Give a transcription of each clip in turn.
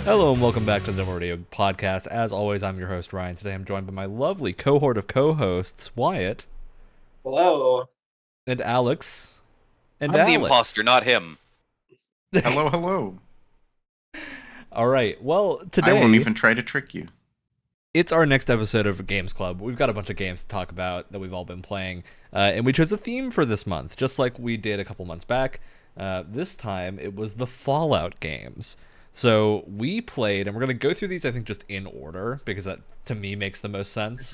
Hello and welcome back to the Radio Podcast. As always, I'm your host, Ryan. Today I'm joined by my lovely cohort of co-hosts, Wyatt. Hello. And Alex. And I'm the Alex. imposter, not him. Hello, hello. All right, well, today... I won't even try to trick you. It's our next episode of Games Club. We've got a bunch of games to talk about that we've all been playing, and we chose a theme for this month, just like we did a couple months back. This time, it was the Fallout games. So we played, and we're going to go through these, I think, just in order, because that, to me, makes the most sense.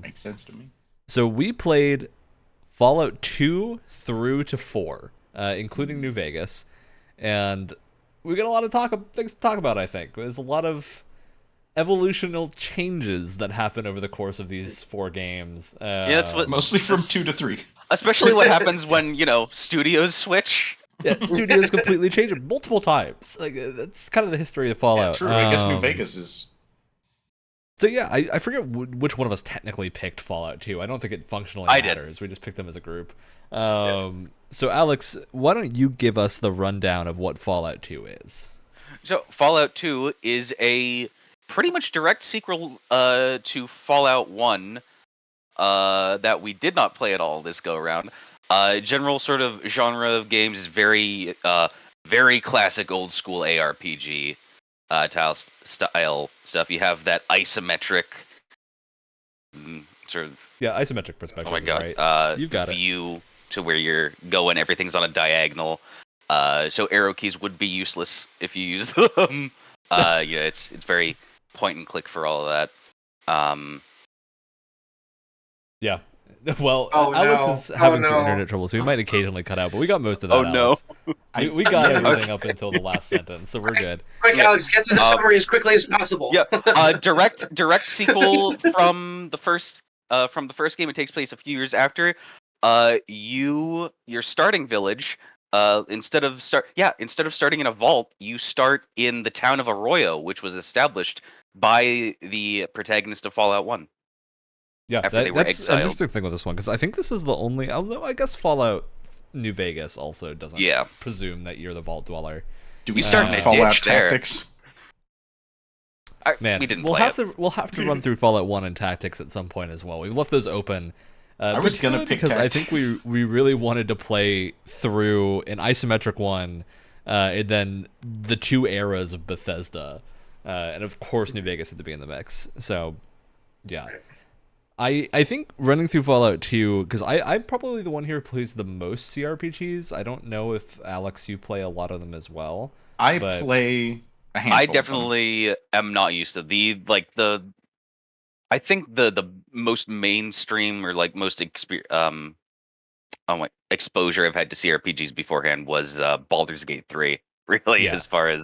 Makes sense to me. So we played Fallout 2 through to 4, including New Vegas, and we got a lot of things to talk about, I think. There's a lot of evolutional changes that happen over the course of these 4 games. Yeah, that's what... Mostly from 2 to 3. Especially what happens when, studios switch. Yeah, studios completely change it multiple times. Like, that's kind of the history of Fallout. Yeah, true. I guess New Vegas is... So yeah, I forget which one of us technically picked Fallout 2. I don't think it functionally matters. We just picked them as a group. So Alex, why don't you give us the rundown of what Fallout 2 is? So, Fallout 2 is a pretty much direct sequel to Fallout 1 that we did not play at all this go-around. General sort of genre of games is very classic old-school ARPG style stuff. You have that isometric sort of... Yeah, isometric perspective. Oh my god. Right. You've got view to where you're going. Everything's on a diagonal. So arrow keys would be useless if you use them. It's very point and click for all of that. Yeah. Well, Oh, Alex no. is having Oh, some no. internet trouble, so we might occasionally cut out, but we got most of that. Oh, no. Alex. We got everything up until the last sentence, so we're good. Quick, Alex, get to the summary as quickly as possible. Yeah. Direct sequel from the first game. It takes place a few years after. Your starting village. Instead of starting in a vault, you start in the town of Arroyo, which was established by the protagonist of Fallout 1. Yeah, After they were that's an exiled. interesting thing with this one, because I think this is the only... Although I guess Fallout New Vegas also doesn't presume that you're the vault dweller. Do we start start in a Fallout ditch there. Tactics? Man, we didn't we'll play have to run through Fallout 1 and Tactics at some point as well. We've left those open. I was gonna pick because I Tactics. think we really wanted to play through an isometric one, and then the 2 eras of Bethesda, and of course New Vegas had to be in the mix. So, yeah. I think running through Fallout 2, because I'm probably the one here who plays the most CRPGs. I don't know if, Alex, you play a lot of them as well. I but- play a handful I of them. definitely am not used to I think the most mainstream or most exposure I've had to CRPGs beforehand was Baldur's Gate 3. Really, Yeah. as far as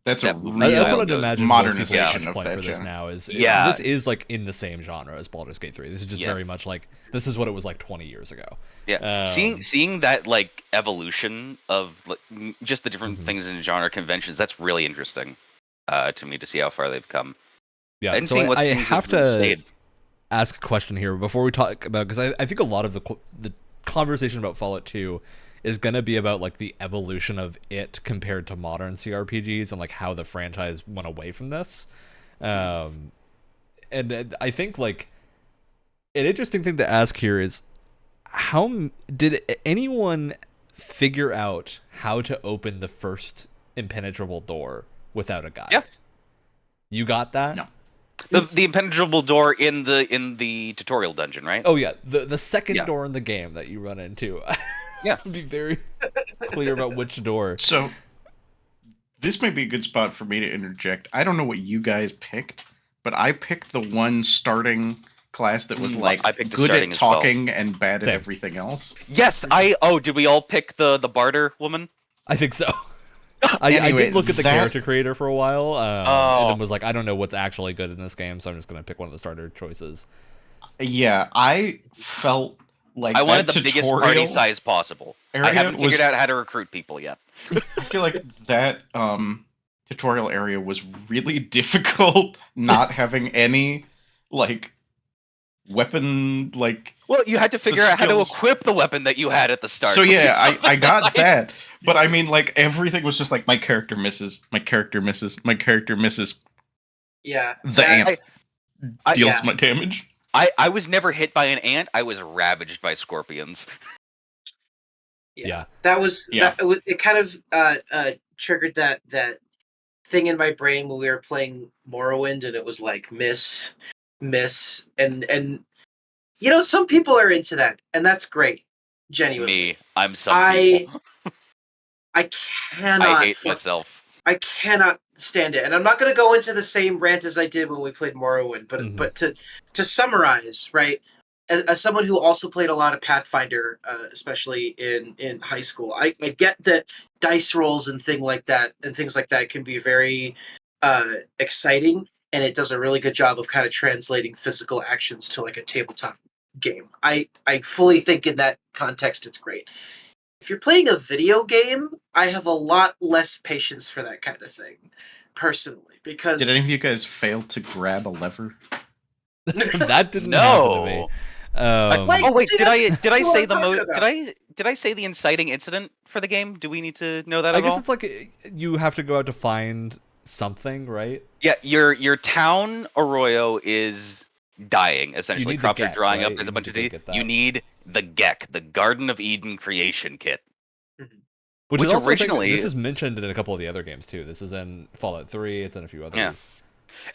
That's a Yeah, real That's what I'd goes. imagine modernization most of point that for this genre. now is Yeah. this is like in the same genre as Baldur's Gate 3. This is just Yeah. very much like this is what it was like 20 years ago. Yeah, seeing that evolution of just the different things in genre conventions, that's really interesting to me to see how far they've come. Yeah, And so seeing what I things have have to stayed. ask a question here before we talk about, because I think a lot of the conversation about Fallout 2 is going to be about like the evolution of it compared to modern CRPGs and like how the franchise went away from this. And I think like an interesting thing to ask here is how did anyone figure out how to open the first impenetrable door without a guide? Yeah. You got that? No. The impenetrable door in the tutorial dungeon, right? Oh yeah, the second Yeah. door in the game that you run into. Yeah. Be very clear about which door. So, this might be a good spot for me to interject. I don't know what you guys picked, but I picked the one starting class that was I picked a good starting at as well. talking and bad Same. at everything else. Yes, did we all pick the barter woman? I think so. I Anyway, did look at the that- character creator for a while, and then was like, I don't know what's actually good in this game, so I'm just gonna pick one of the starter choices. Yeah, I felt like I wanted that the biggest tutorial party size possible. I area haven't was- figured out how to recruit people yet. I feel like that tutorial area was really difficult, not having any like weapon like. Well, you had to figure out how to skills. equip the weapon that you had at the start. So which yeah, is something I got I- that, but I mean, like everything was just like my character misses, my character misses, my character misses. Yeah. The ant I- deals yeah. my damage. I was never hit by an ant. I was ravaged by scorpions. Yeah. That was Yeah. it kind of triggered that thing in my brain when we were playing Morrowind, and it was like miss, and you know, some people are into that, and that's great. Genuinely. Me, I'm some people. I cannot I hate myself. I cannot stand it. And I'm not going to go into the same rant as I did when we played Morrowind, but Mhm. but to summarize, right? As someone who also played a lot of Pathfinder, especially in high school, I get that dice rolls and things like that can be very exciting, and it does a really good job of kind of translating physical actions to like a tabletop game. I fully think in that context it's great. If you're playing a video game, I have a lot less patience for that kind of thing, personally, because Did any of you guys fail to grab a lever? That didn't happen to me. Like, Oh wait, see, did I that's did I what say I'm the talking mo? about. Did I say the inciting incident for the game? Do we need to know that I at guess all? it's like you have to go out to find something, right? Yeah, your town Arroyo is dying essentially. need the Crops are Gek, drying up. right? There's You a need bunch to of go disease. get You that. need the Gek, the Garden of Eden creation kit. Which Which is also originally- this is mentioned in a couple of the other games too. This is in Fallout 3. It's in a few others. Yeah.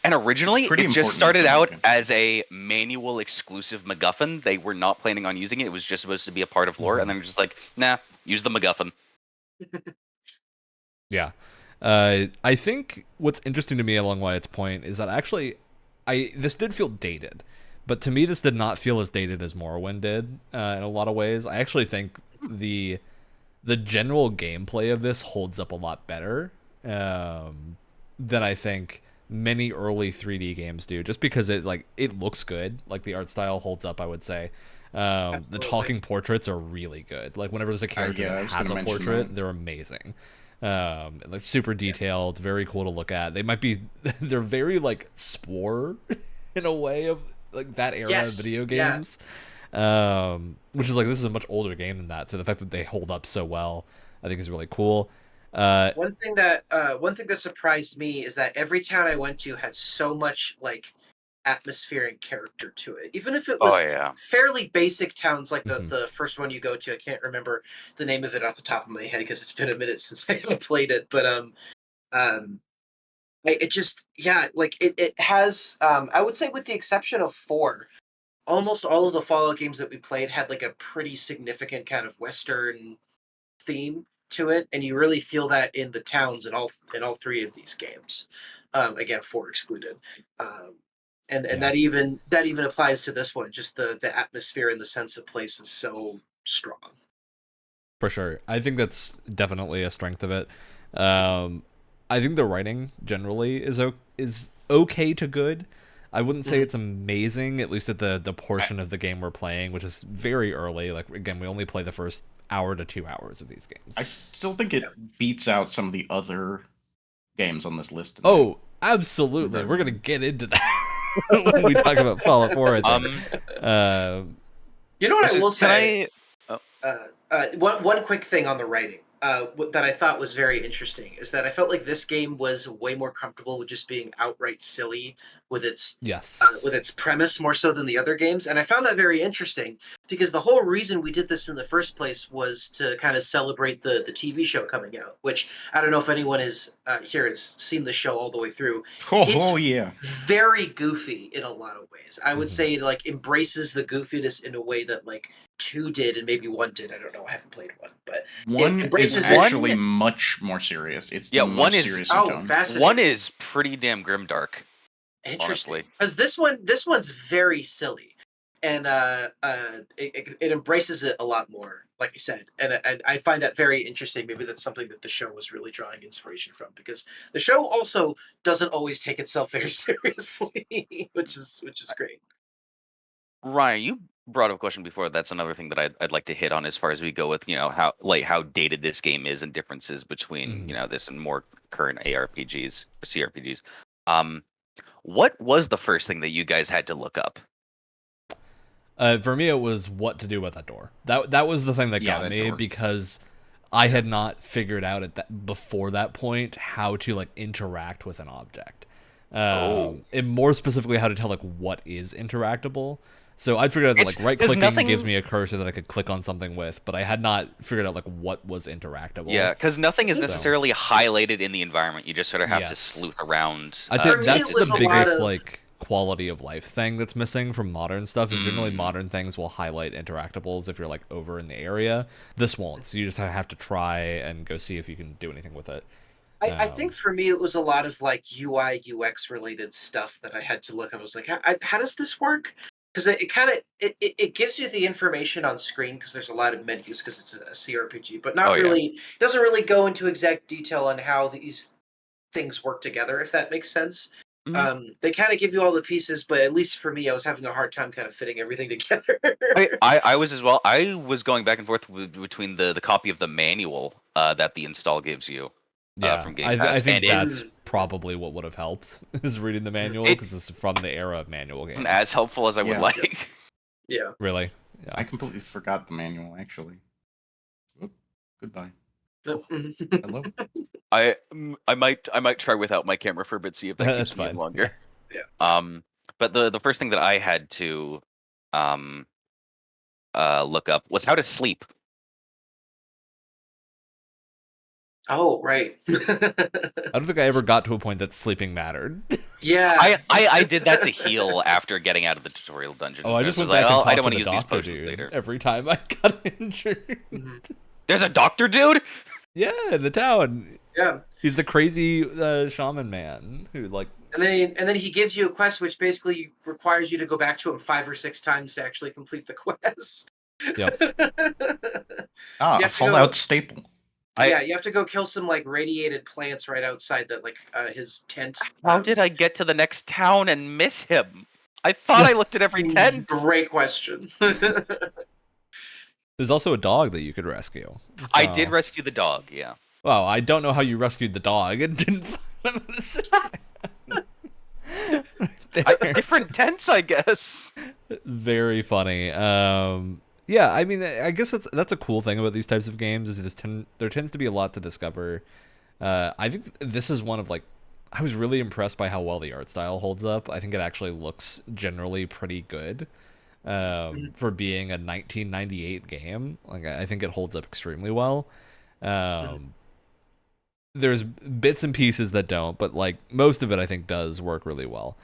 And originally, It's pretty it just important in started some out games. as a manual exclusive MacGuffin. They were not planning on using it. It was just supposed to be a part of lore, and then just like, nah, use the MacGuffin. Yeah. I think what's interesting to me along Wyatt's point is that actually, this did feel dated, but to me this did not feel as dated as Morrowind did in a lot of ways. I actually think the general gameplay of this holds up a lot better than I think many early 3D games do, just because it looks good. Like the art style holds up, I would say. The Absolutely. talking portraits are really good. Like whenever there's a character yeah, I that was has gonna a mention portrait, that. they're amazing. Like super detailed, very cool to look at. They might be they're very like Spore in a way of like that era Yes, of video yeah. games. Which is like, this is a much older game than that, so the fact that they hold up so well I think is really cool. One thing that surprised me is that every town I went to had so much like atmosphere and character to it. Even if it was Oh yeah. fairly basic towns, like Mhm. the first one you go to, I can't remember the name of it off the top of my head because it's been a minute since I played it. But it just like it has I would say with the exception of 4, almost all of the Fallout games that we played had like a pretty significant kind of Western theme to it, and you really feel that in the towns in all 3 of these games. Again, 4 excluded. And Yeah. that even applies to this one. Just the atmosphere and the sense of place is so strong. For sure. I think that's definitely a strength of it. I think the writing generally is okay to good. I wouldn't say it's amazing, at least at the portion of the game we're playing, which is very early. Like, again, we only play the first hour to 2 hours of these games. I still think it beats out some of the other games on this list. Oh, absolutely. We're going to get into that when we talk about Fallout 4, I think. You know what I will say? Can I? One quick thing on the writing that I thought was very interesting is that I felt like this game was way more comfortable with just being outright silly with its premise more so than the other games, and I found that very interesting because the whole reason we did this in the first place was to kind of celebrate the TV show coming out, which I don't know if anyone here has seen the show all the way through. Oh yeah, very goofy in a lot of ways. I would say like embraces the goofiness in a way that like 2 did and maybe 1 did. I don't know. I haven't played 1, but 1 embraces is it. actually much more serious. It's the 1 most is serious in tone. Fascinating. 1 is pretty damn grimdark. Interesting, because this one's very silly, and it embraces it a lot more, like you said, and I find that very interesting. Maybe that's something that the show was really drawing inspiration from, because the show also doesn't always take itself very seriously, which is great. Ryan, you brought up a question before. That's another thing that I'd like to hit on as far as we go with, how dated this game is and differences between this and more current ARPGs or CRPGs. What was the first thing that you guys had to look up? For me, it was what to do with that door. That was the thing that got that me, door. because I had not figured out before that point how to like interact with an object. And more specifically, how to tell like what is interactable. So I'd figured out that like right clicking gives me a cursor that I could click on something with, but I had not figured out like what was interactable. Yeah, because nothing is So- necessarily highlighted in the environment. You just sort of have to Yes. sleuth around. I'd say For me, that's it was the a lot biggest of- like quality of life thing that's missing from modern stuff. Is generally modern things will highlight interactables if you're like over in the area. This won't, so you just have to try and go see if you can do anything with it. I think for me it was a lot of like UI UX related stuff that I had to look. I was like, how does this work? Because it kind of it gives you the information on screen because there's a lot of menus because it's a CRPG, but not really. It doesn't really go into exact detail on how these things work together, if that makes sense. They kind of give you all the pieces, but at least for me, I was having a hard time kind of fitting everything together. I was as well. I was going back and forth between the copy of the manual that the install gives you. From Game Pass. I think that's probably what would have helped, is reading the manual, because it's from the era of manual games. Isn't as helpful as I would like. Yeah. Really? Yeah. I completely forgot the manual, actually. Oop, goodbye. Hello? I might try without my camera for a bit, see if that keeps me in longer. Yeah. But the first thing that I had to look up was how to sleep. Oh, right. I don't think I ever got to a point that sleeping mattered. Yeah. I did that to heal after getting out of the tutorial dungeon. Oh, I just went was back like, and I talked don't to want the to use these doctor potions dude later. every time I got injured. There's a doctor dude? Yeah, in the town. Yeah. He's the crazy shaman man who like. And then he gives you a quest which basically requires you to go back to him 5 or 6 times to actually complete the quest. Yep. A Fallout staple. Yeah, you have to go kill some like radiated plants right outside that like his tent. How did I get to the next town and miss him? I thought I looked at every tent. Great question. There's also a dog that you could rescue. I did rescue the dog, yeah. Wow, I don't know how you rescued the dog and didn't find him. Different tents, I guess. Very funny. Yeah, I mean, I guess that's a cool thing about these types of games is there tends to be a lot to discover. I think this is one of like, I was really impressed by how well the art style holds up. I think it actually looks generally pretty good for being a 1998 game. Like, I think it holds up extremely well. There's bits and pieces that don't, but like most of it I think does work really well.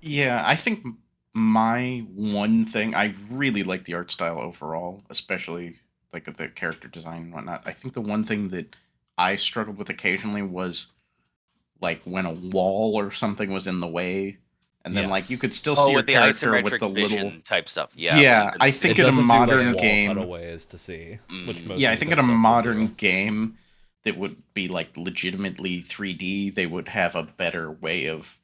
Yeah, I think my one thing, I really like the art style overall, especially like the character design and whatnot. I think the one thing that I struggled with occasionally was like when a wall or something was in the way, and then like you could still see your with the character isometric with the vision little type stuff. Yeah, yeah. I think in a modern game, cutaways to see. Which yeah, I think in a modern game that would be like legitimately 3D, they would have a better way of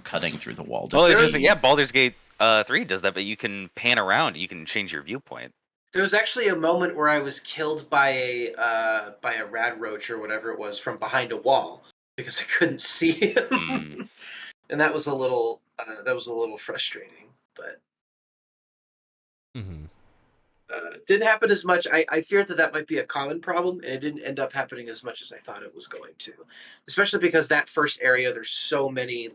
cutting through the wall. Well, Baldur's Gate 3 does that, but you can pan around. You can change your viewpoint. There was actually a moment where I was killed by a rad roach or whatever it was from behind a wall because I couldn't see him, and that was a little frustrating. But didn't happen as much. I feared that might be a common problem, and it didn't end up happening as much as I thought it was going to. Especially because that first area, there's so many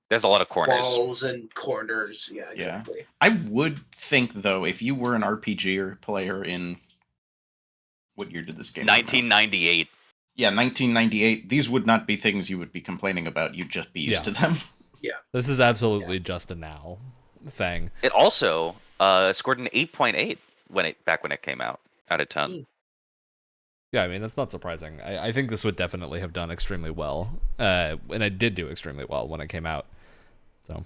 there's a lot of corners, walls and corners. Yeah, exactly. Yeah. I would think though, if you were an RPG player in what year did this game? 1998. Yeah, 1998. These would not be things you would be complaining about. You'd just be used to them. Yeah. This is absolutely just a now thing. It also scored an 8.8 when it came out of 10. Yeah, I mean, that's not surprising. I think this would definitely have done extremely well. And it did do extremely well when it came out. So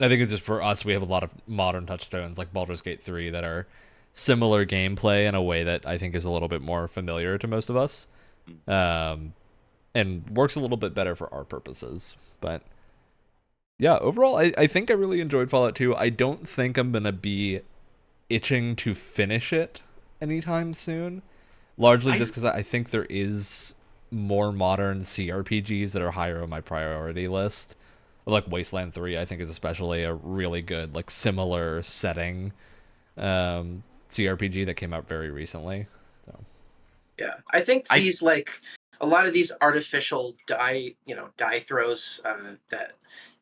I think it's just for us, we have a lot of modern touchstones like Baldur's Gate 3 that are similar gameplay in a way that I think is a little bit more familiar to most of us. And works a little bit better for our purposes. But yeah, overall, I think I really enjoyed Fallout 2. I don't think I'm going to be itching to finish it anytime soon. Largely just because I think there is more modern CRPGs that are higher on my priority list. Like Wasteland 3, I think is especially a really good, like similar setting CRPG that came out very recently. So Yeah, I think these like a lot of these artificial die throws that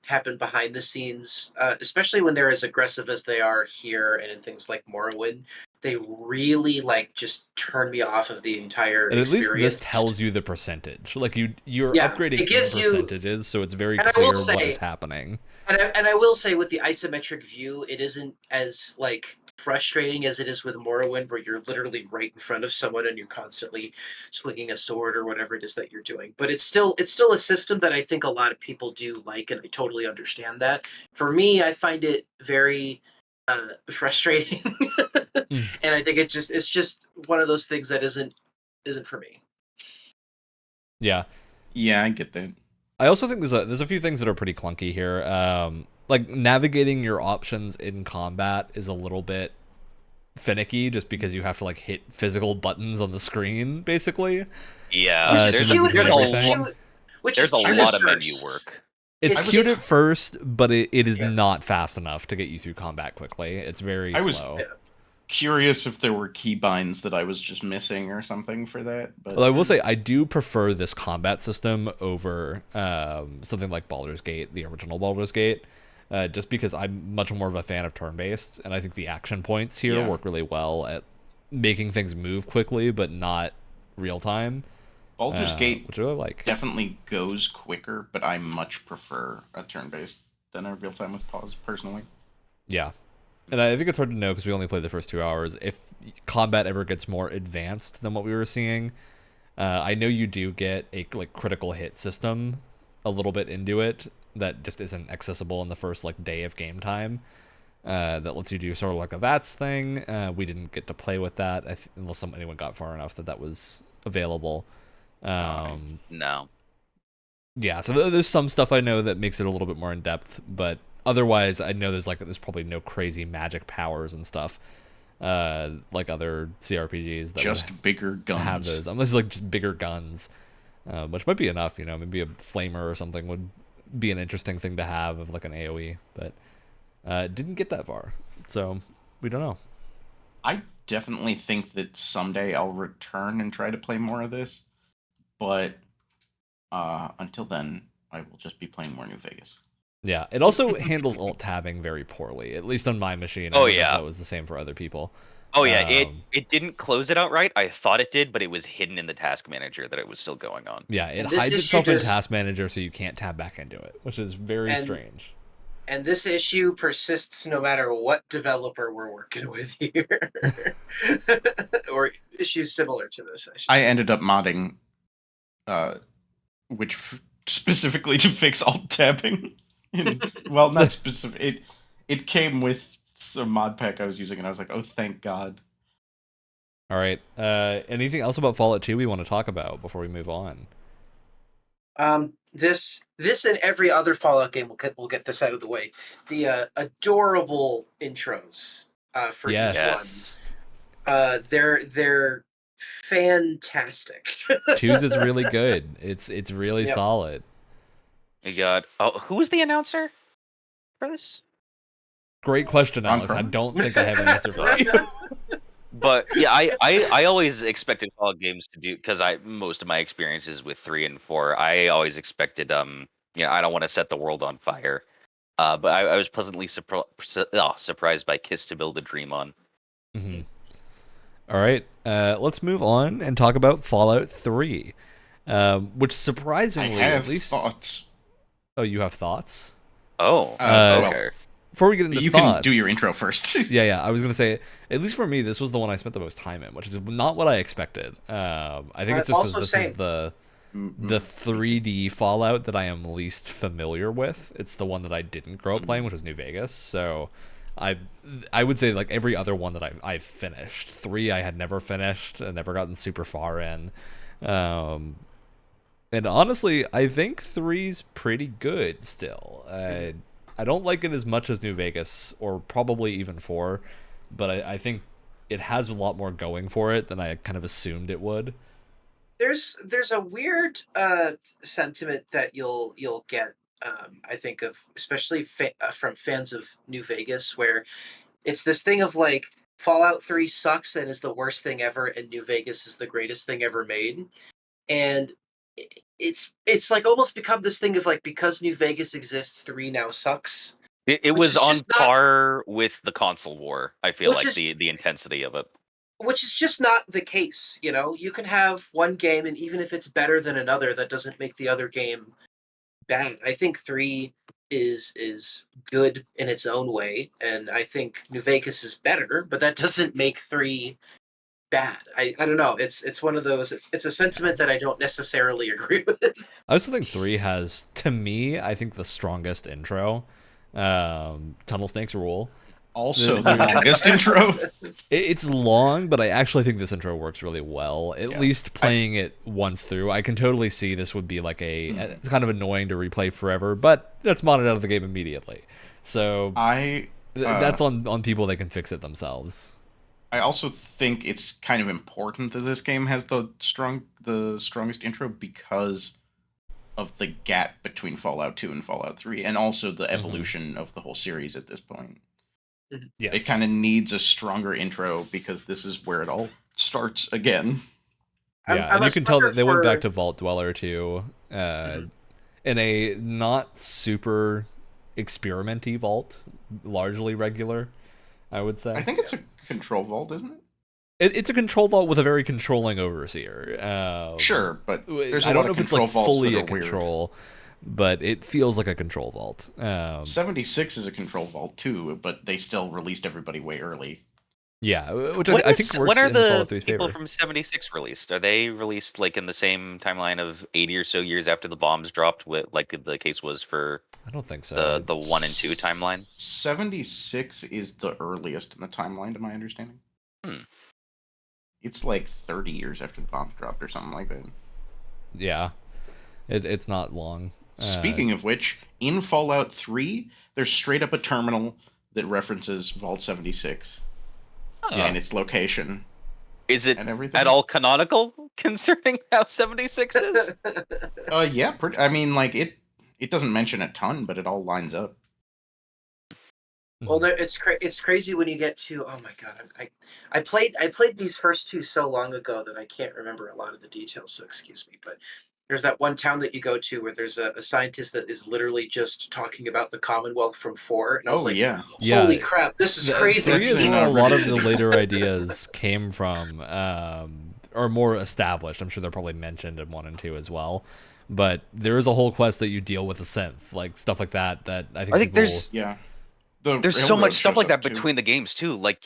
happen behind the scenes, especially when they're as aggressive as they are here and in things like Morrowind, they really like just turn me off of the entire and at least this experience. tells you the percentage. Like you're Yeah, upgrading it gives in you, percentages, so it's very and I will clear what say, is happening. and I will say with the isometric view, it isn't as like frustrating as it is with Morrowind, where you're literally right in front of someone and you're constantly swinging a sword or whatever it is that you're doing. But it's still a system that I think a lot of people do like, and I totally understand that. For me, I find it very frustrating, Mm. and I think it's just one of those things that isn't for me. Yeah, I get that. I also think there's a few things that are pretty clunky here. Like navigating your options in combat is a little bit finicky, just because you have to like hit physical buttons on the screen, basically. Yeah, Which is there's cute. there's Which is a cute. Which there's is a cute lot at of menu first. work. It's cute it's- at first, but it is Yeah. not fast enough to get you through combat quickly. It's very slow. Curious if there were keybinds that I was just missing or something for that. But Well, I will say I do prefer this combat system over something like Baldur's Gate, the original Baldur's Gate, just because I'm much more of a fan of turn-based, and I think the action points here work really well at making things move quickly, but not real time. Baldur's Gate, which I really like, definitely goes quicker, but I much prefer a turn-based than a real-time with pause, personally. Yeah. And I think it's hard to know because we only played the first 2 hours if combat ever gets more advanced than what we were seeing. I know you do get a like critical hit system a little bit into it that just isn't accessible in the first like day of game time. That lets you do sort of like a VATS thing. We didn't get to play with that unless anyone got far enough that was available. No. Yeah, so there's some stuff I know that makes it a little bit more in depth, but otherwise I know there's probably no crazy magic powers and stuff like other CRPGs that just bigger guns have those, unless it's like just bigger guns, which might be enough. Maybe a flamer or something would be an interesting thing to have of like an AoE, but didn't get that far, so we don't know. I definitely think that someday I'll return and try to play more of this, but until then, I will just be playing more New Vegas. Yeah, it also handles alt tabbing very poorly, at least on my machine. Oh, I don't know yeah. if that was the same for other people. Oh yeah, it didn't close it outright. I thought it did, but it was hidden in the task manager that it was still going on. Yeah, it And this hides issue itself in just- task manager, so you can't tab back into it, which is very strange. And this issue persists no matter what developer we're working with here. Or issues similar to this, I ended up modding, which specifically to fix alt tabbing. Well, not specific. It came with some mod pack I was using, and I was like, oh, thank God. All right. Anything else about Fallout 2 we want to talk about before we move on? This and every other Fallout game will get this out of the way. The adorable intros for each one. They're fantastic. 2's is really good. It's really solid. We got who was the announcer for this? Great question, Alex. I don't think I have an answer for you. But yeah, I always expected Fallout games to do, because most of my experiences with 3 and 4, I always expected I don't want to set the world on fire. But I was pleasantly surprised by Kiss to Build a Dream on. Mm-hmm. All right, let's move on and talk about Fallout 3, which surprisingly, I have at least thoughts. Oh, you have thoughts? Oh, okay. Before we get into you thoughts, can do your intro first. yeah. I was gonna say, at least for me, this was the one I spent the most time in, which is not what I expected. I think it's just because this is the 3D Fallout that I am least familiar with. It's the one that I didn't grow up playing, which was New Vegas. So I would say like every other one that I've finished. 3 I had never finished and never gotten super far in. And honestly, I think 3's pretty good still. I don't like it as much as New Vegas, or probably even 4, but I think it has a lot more going for it than I kind of assumed it would. There's a weird sentiment that you'll get I think of especially from fans of New Vegas, where it's this thing of like Fallout 3 sucks and is the worst thing ever, and New Vegas is the greatest thing ever made. And it's like almost become this thing of like because New Vegas exists, 3 now sucks, It which was is on just not par with the console war. I feel which like is the intensity of it. which is just not the case. You know, you can have one game, and even if it's better than another, that doesn't make the other game bad. I think 3 is good in its own way, and I think New Vegas is better, but that doesn't make 3 bad. I don't know. It's one of those. It's a sentiment that I don't necessarily agree with. I also think 3 has, to me, I think the strongest intro. Tunnel Snakes rule. Also, the longest intro. It's long, but I actually think this intro works really well. At least playing it once through, I can totally see this would be like it's kind of annoying to replay forever, but that's modded out of the game immediately. So that's on people that can fix it themselves. I also think it's kind of important that this game has the strongest intro because of the gap between Fallout 2 and Fallout 3, and also the evolution of the whole series at this point. Yes. It kind of needs a stronger intro because this is where it all starts again. Yeah, and you can tell that they went back to Vault Dweller too, in a not super experimenty vault, largely regular, I would say. I think it's a control vault, isn't it? It's a control vault with a very controlling overseer. Sure, but there's I a don't lot know of if it's control like vaults fully that a are weird. control, but it feels like a control vault. 76 is a control vault too, but they still released everybody way early. Yeah, which I think works when are in the Fallout 3's people favor. from 76 released? Are they released like in the same timeline of 80 or so years after the bombs dropped, like the case was for I don't think so. the 1 and 2 timeline? 76 is the earliest in the timeline, to my understanding. It's like 30 years after the bombs dropped or something like that. Yeah, it's not long. Speaking of which, in Fallout 3, there's straight up a terminal that references Vault 76 and its location. Is it and everything. at all canonical concerning how 76 is? Yeah, I mean, like it doesn't mention a ton, but it all lines up. Well, it's crazy when you get to oh my god, I played these first 2 so long ago that I can't remember a lot of the details. So excuse me, but there's that one town that you go to where there's a scientist that is literally just talking about the Commonwealth from 4, and I was like, yeah, holy crap, this is crazy. 3 is where a lot of the later ideas came from, or more established. I'm sure they're probably mentioned in 1 and 2 as well. But there is a whole quest that you deal with a synth, like stuff like that. That I think there's there's so much stuff like that too. between the games too. Like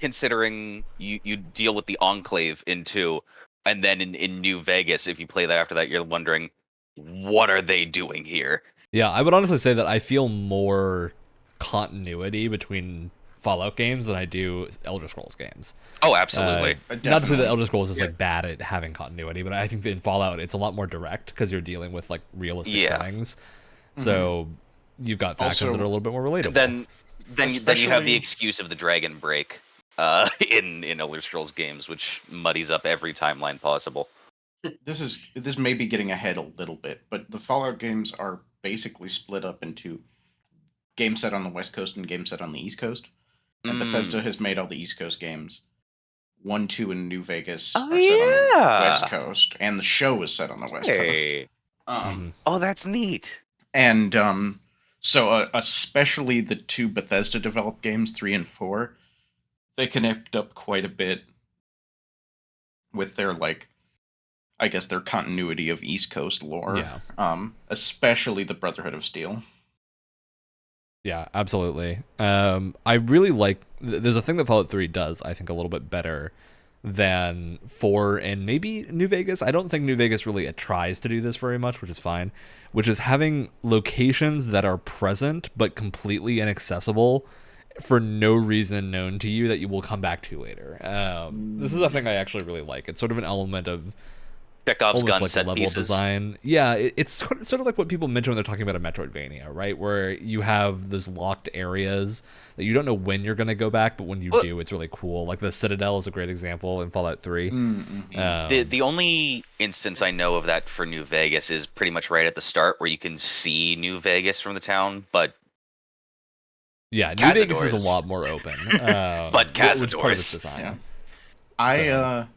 considering you deal with the Enclave in 2, and then in New Vegas, if you play that after that, you're wondering what are they doing here. Yeah, I would honestly say that I feel more continuity between Fallout games than I do Elder Scrolls games. Oh, absolutely. Not to say that Elder Scrolls is like bad at having continuity, but I think that in Fallout it's a lot more direct because you're dealing with like realistic settings. So you've got factions that are a little bit more relatable. Then you have the excuse of the Dragon Break in Elder Scrolls games, which muddies up every timeline possible. This may be getting ahead a little bit, but the Fallout games are basically split up into game set on the West Coast and game set on the East Coast. And Bethesda has made all the East Coast games. 1, 2, and New Vegas are set on the West Coast, and the show is set on the West Coast. Oh, that's neat. And so especially the 2 Bethesda developed games, 3 and 4, they connect up quite a bit with their I guess their continuity of East Coast lore. Yeah. Especially the Brotherhood of Steel. Yeah, absolutely. I really like. There's a thing that Fallout 3 does, I think, a little bit better than 4 and maybe New Vegas. I don't think New Vegas really tries to do this very much, which is fine. Which is having locations that are present but completely inaccessible for no reason known to you that you will come back to later. This is a thing I actually really like. It's sort of an element of Chekhov's almost gun like set level pieces. design. Yeah, it's sort of like what people mention when they're talking about a Metroidvania, right? Where you have those locked areas that you don't know when you're going to go back, but when you Well- do, it's really cool. Like the Citadel is a great example in Fallout 3. Mm-hmm. The only instance I know of that for New Vegas is pretty much right at the start, where you can see New Vegas from the town, but Yeah, New Vegas is a Cazadores. lot more open, But which is part of its Cazadores. design. Yeah. I So-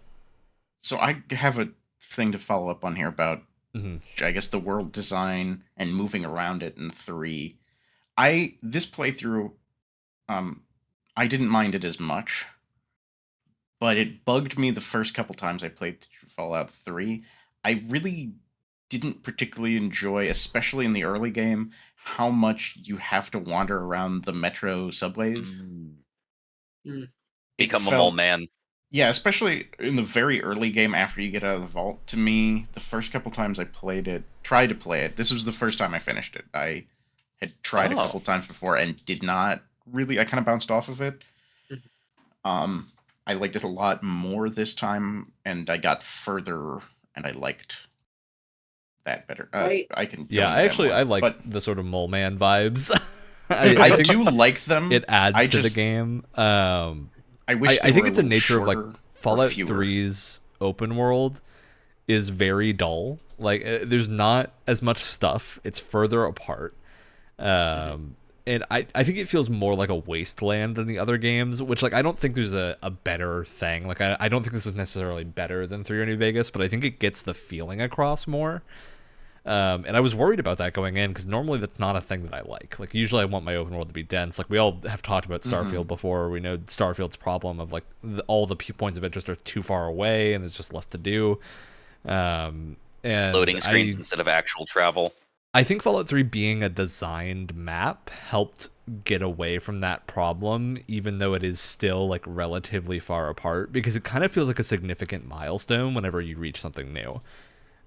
so I have a thing to follow up on here about Mhm. I guess the world design and moving around it in 3. This playthrough I didn't mind it as much, but it bugged me the first couple times I played through Fallout 3. I really didn't particularly enjoy, especially in the early game, how much you have to wander around the metro subways. It Become a mole felt man. Yeah, especially in the very early game after you get out of the vault. To me, the first couple times I tried to play it, this was the first time I finished it. I had tried a Oh. couple times before and did not really, I kind of bounced off of it. I liked it a lot more this time, and I got further, and I liked that better. Right. I can go Yeah, into that more, I like but the sort of mole man vibes. I think do like them. it adds I to the just- game. I wish I they think were it's a little nature of like shorter or Fallout fewer. 3's open world is very dull. Like there's not as much stuff. It's further apart. And I think it feels more like a wasteland than the other games, which like I don't think there's a better thing. Like I don't think this is necessarily better than 3 or New Vegas, but I think it gets the feeling across more. And I was worried about that going in because normally that's not a thing that I like. Like usually I want my open world to be dense. Like we all have talked about Starfield before. We know Starfield's problem of like all the points of interest are too far away and there's just less to do. And Loading screens instead of actual travel. I think Fallout 3 being a designed map helped get away from that problem, even though it is still like relatively far apart, because it kind of feels like a significant milestone whenever you reach something new.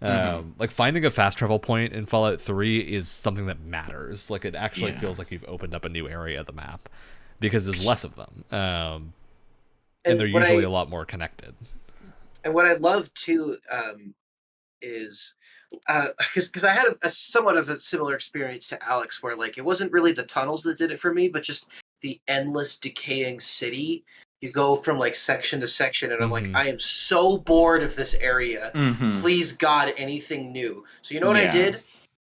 Like finding a fast travel point in Fallout 3 is something that matters. Like it actually feels like you've opened up a new area of the map because there's less of them. And they're what usually I- a lot more connected. And what I love too is because I had a somewhat of a similar experience to Alex, where like it wasn't really the tunnels that did it for me, but just the endless decaying city. You go from like section to section, and I'm like, I am so bored of this area. Please God, anything new. So you know what I Yeah. did?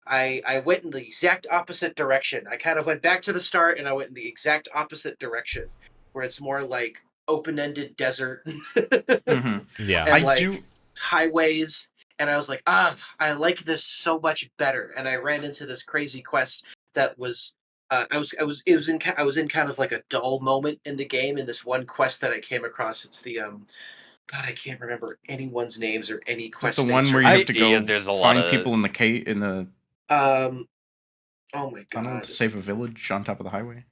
I went in the exact opposite direction. I kind of went back to the start, and I went in the exact opposite direction, where it's more like open-ended desert Yeah. and I like do. highways. And I was like, I like this so much better. And I ran into this crazy quest that was, I was in kind of like a dull moment in the game. In this one quest that I came across, it's the God, I can't remember anyone's names or any Is quest the names. one where you have to go Yeah, there's a lot find of- people in the in the oh my tunnel God, to save a village on top of the highway?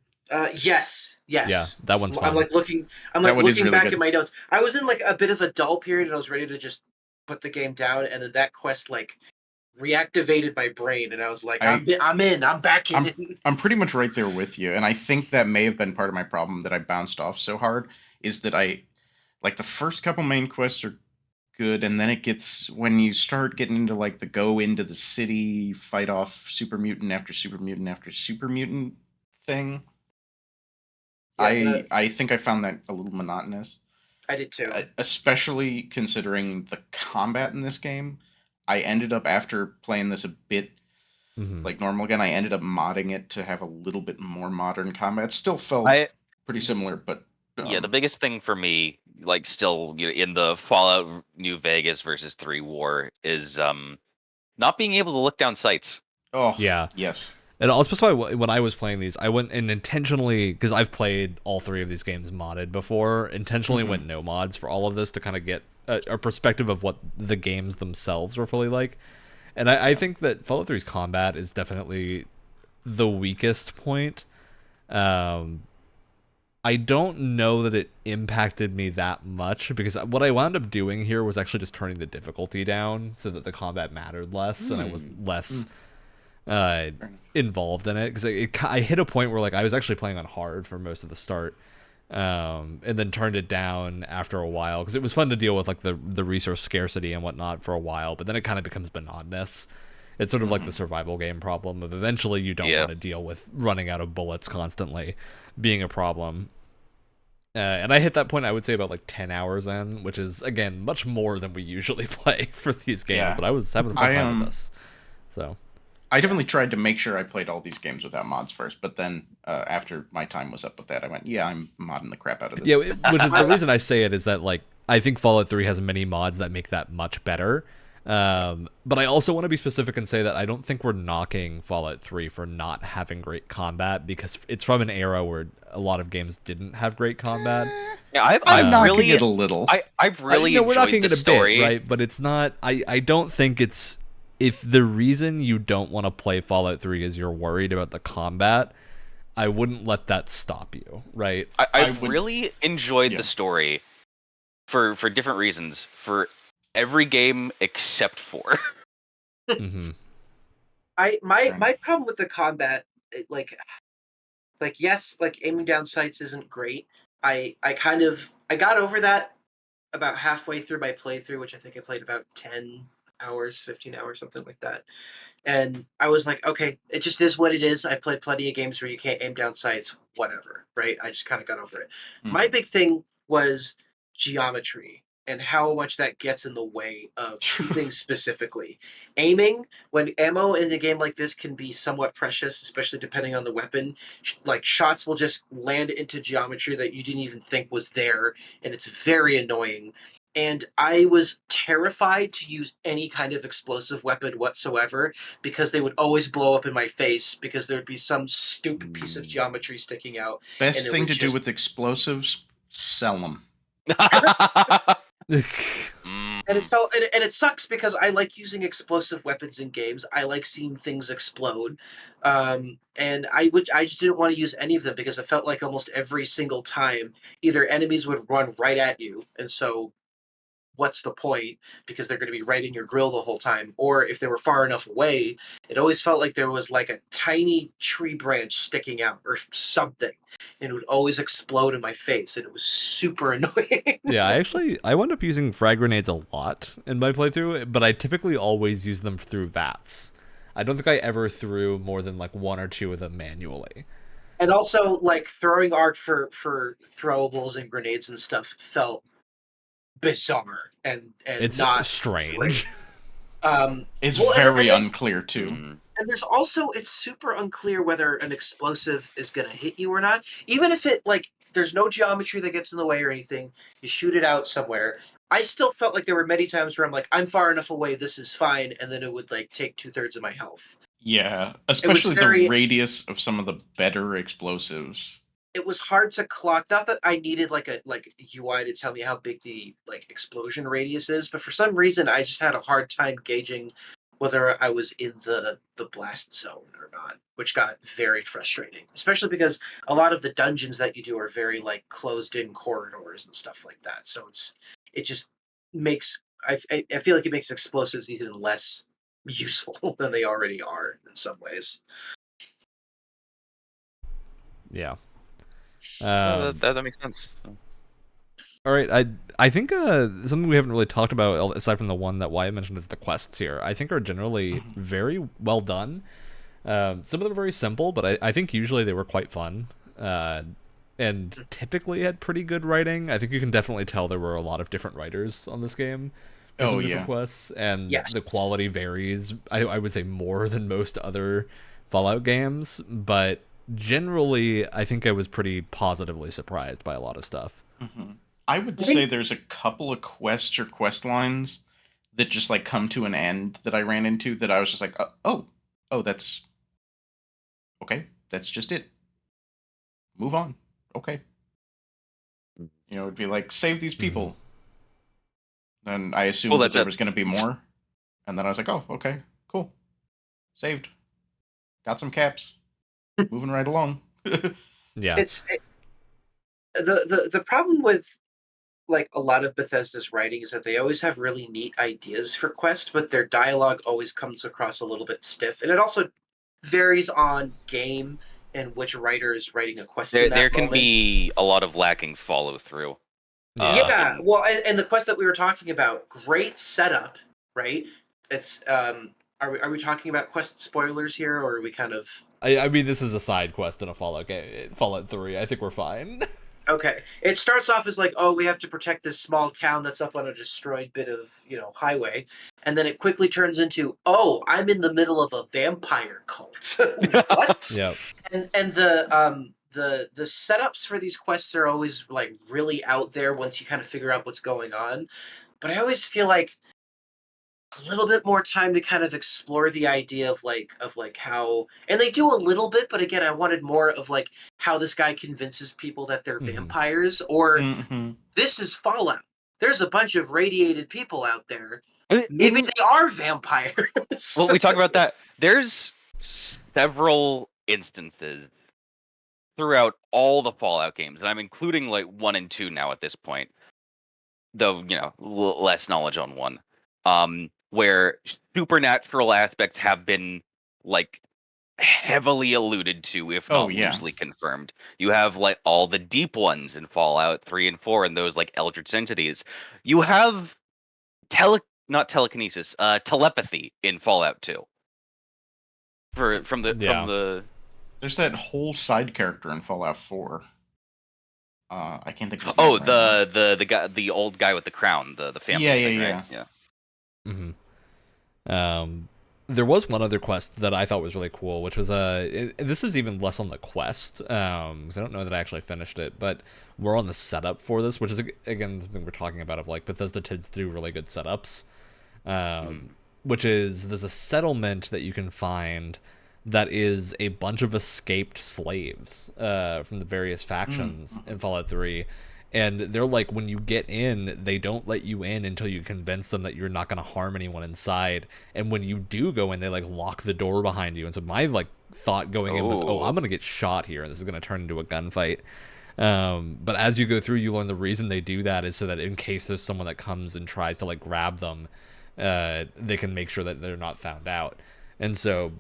yes. Yeah, that one's fun. I'm like looking That one is looking really back good. at my notes. I was in like a bit of a dull period, and I was ready to just put the game down, and then that quest like reactivated my brain, and I was like, I'm back in. I'm pretty much right there with you, and I think that may have been part of my problem that I bounced off so hard, is that I like the first couple main quests are good, and then it gets when you start getting into like the go into the city, fight off super mutant after super mutant after super mutant thing. Yeah, I think I found that a little monotonous. I did too. Especially considering the combat in this game. I ended up, after playing this a bit like normal again, I ended up modding it to have a little bit more modern combat. It still felt pretty similar, but Yeah, the biggest thing for me, like still in the Fallout New Vegas versus 3 war, is not being able to look down sights. Oh Yeah. yes. And I'll specify when I was playing these, I went and intentionally, because I've played all 3 of these games modded before, intentionally went no mods for all of this to kind of get a perspective of what the games themselves were fully like. And I think that Fallout 3's combat is definitely the weakest point. I don't know that it impacted me that much, because what I wound up doing here was actually just turning the difficulty down so that the combat mattered less and I was less involved in it, because I hit a point where like I was actually playing on hard for most of the start, and then turned it down after a while because it was fun to deal with like the resource scarcity and whatnot for a while, but then it kind of becomes monotonous. It's sort of like the survival game problem of eventually you don't want to deal with running out of bullets constantly being a problem. And I hit that point, I would say, about like 10 hours in, which is, again, much more than we usually play for these games. Yeah. But I was having a fun time with this. So I definitely tried to make sure I played all these games without mods first, but then after my time was up with that, I went, yeah, I'm modding the crap out of this. Yeah, which is the reason I say it is that, like, I think Fallout 3 has many mods that make that much better. But I also want to be specific and say that I don't think we're knocking Fallout 3 for not having great combat, because it's from an era where a lot of games didn't have great combat. Yeah, I'm knocking really, it a little. I've really we're knocking enjoyed it the a story. bit, right? But it's not. I don't think it's. If the reason you don't want to play Fallout 3 is you're worried about the combat, I wouldn't let that stop you, right? I've really enjoyed the story for different reasons. For every game except for. Mm-hmm. My problem with the combat, like yes, like aiming down sights isn't great. I got over that about halfway through my playthrough, which I think I played about 10 hours, 15 hours, something like that. And I was like, okay, it just is what it is. I played plenty of games where you can't aim down sights, whatever, right? I just kind of got over it. My big thing was geometry and how much that gets in the way of two things specifically. Aiming, when ammo in a game like this can be somewhat precious, especially depending on the weapon, like shots will just land into geometry that you didn't even think was there, and it's very annoying. And I was terrified to use any kind of explosive weapon whatsoever because they would always blow up in my face because there'd be some stupid piece of geometry sticking out. Best thing to do with explosives, sell them. And it sucks because I like using explosive weapons in games. I like seeing things explode, and I just didn't want to use any of them because it felt like almost every single time either enemies would run right at you, and so what's the point, because they're going to be right in your grill the whole time, or if they were far enough away, it always felt like there was like a tiny tree branch sticking out or something, and it would always explode in my face, and it was super annoying. Yeah, I wound up using frag grenades a lot in my playthrough, but I typically always use them through VATS. I don't think I ever threw more than like one or two of them manually. And also, like, throwing art for throwables and grenades and stuff felt bizarre and it's not strange. It's very unclear too. And there's also, it's super unclear whether an explosive is going to hit you or not. Even if it, like, there's no geometry that gets in the way or anything, you shoot it out somewhere. I still felt like there were many times where I'm like, I'm far enough away, this is fine, and then it would, like, take 2/3 of my health. Yeah, especially the radius of some of the better explosives. It was hard to clock. Not that I needed like a UI to tell me how big the like explosion radius is, but for some reason I just had a hard time gauging whether I was in the blast zone or not, which got very frustrating. Especially because a lot of the dungeons that you do are very like closed in corridors and stuff like that. So it just makes I feel like it makes explosives even less useful than they already are in some ways. Yeah. That makes sense. All right, I think something we haven't really talked about aside from the one that Wyatt mentioned is the quests here. I think are generally very well done. Some of them are very simple, but I think usually they were quite fun. And typically had pretty good writing. I think you can definitely tell there were a lot of different writers on this game. Some different quests, and the quality varies. I would say more than most other Fallout games, but generally, I think I was pretty positively surprised by a lot of stuff. I would say there's a couple of quests or quest lines that just like come to an end that I ran into that I was just like, oh, that's okay. That's just it. Move on. Okay. It'd be like, save these people. And I assumed that there was going to be more. And then I was like, oh, okay, cool. Saved. Got some caps. Moving right along. Yeah. The problem with like a lot of Bethesda's writing is that they always have really neat ideas for quests, but their dialogue always comes across a little bit stiff. And it also varies on game and which writer is writing a quest There in that there can moment. be a lot of lacking follow through. Yeah, well, and the quest that we were talking about, great setup, right? It's are we talking about quest spoilers here, or are we kind of? I mean, this is a side quest in a Fallout 3. I think we're fine. Okay, it starts off as like, oh, we have to protect this small town that's up on a destroyed bit of highway, and then it quickly turns into, oh, I'm in the middle of a vampire cult. What? Yeah. And the setups for these quests are always like really out there once you kind of figure out what's going on. But I always feel like a little bit more time to kind of explore the idea of like how, and they do a little bit, but again, I wanted more of like how this guy convinces people that they're vampires, or this is Fallout. There's a bunch of radiated people out there. Maybe they are vampires. Well, we talk about that. There's several instances throughout all the Fallout games, and I'm including like 1 and 2 now at this point, though less knowledge on 1, where supernatural aspects have been like heavily alluded to, if not loosely confirmed. You have like all the deep ones in Fallout 3 and 4, and those like eldritch entities. You have not telekinesis, telepathy in Fallout 2. From the There's that whole side character in Fallout 4. I can't think of his name right now. the guy, the old guy with the crown, the family thing, right? Yeah. There was one other quest that I thought was really cool, which was this is even less on the quest, because I don't know that I actually finished it, but more on the setup for this, which is again something we're talking about of like Bethesda tends to do really good setups, which is there's a settlement that you can find that is a bunch of escaped slaves from the various factions in Fallout 3. And they're like, when you get in, they don't let you in until you convince them that you're not going to harm anyone inside. And when you do go in, they like lock the door behind you. And so my like thought going in was, I'm going to get shot here, and this is going to turn into a gunfight. But as you go through, you learn the reason they do that is so that in case there's someone that comes and tries to like grab them, they can make sure that they're not found out. And so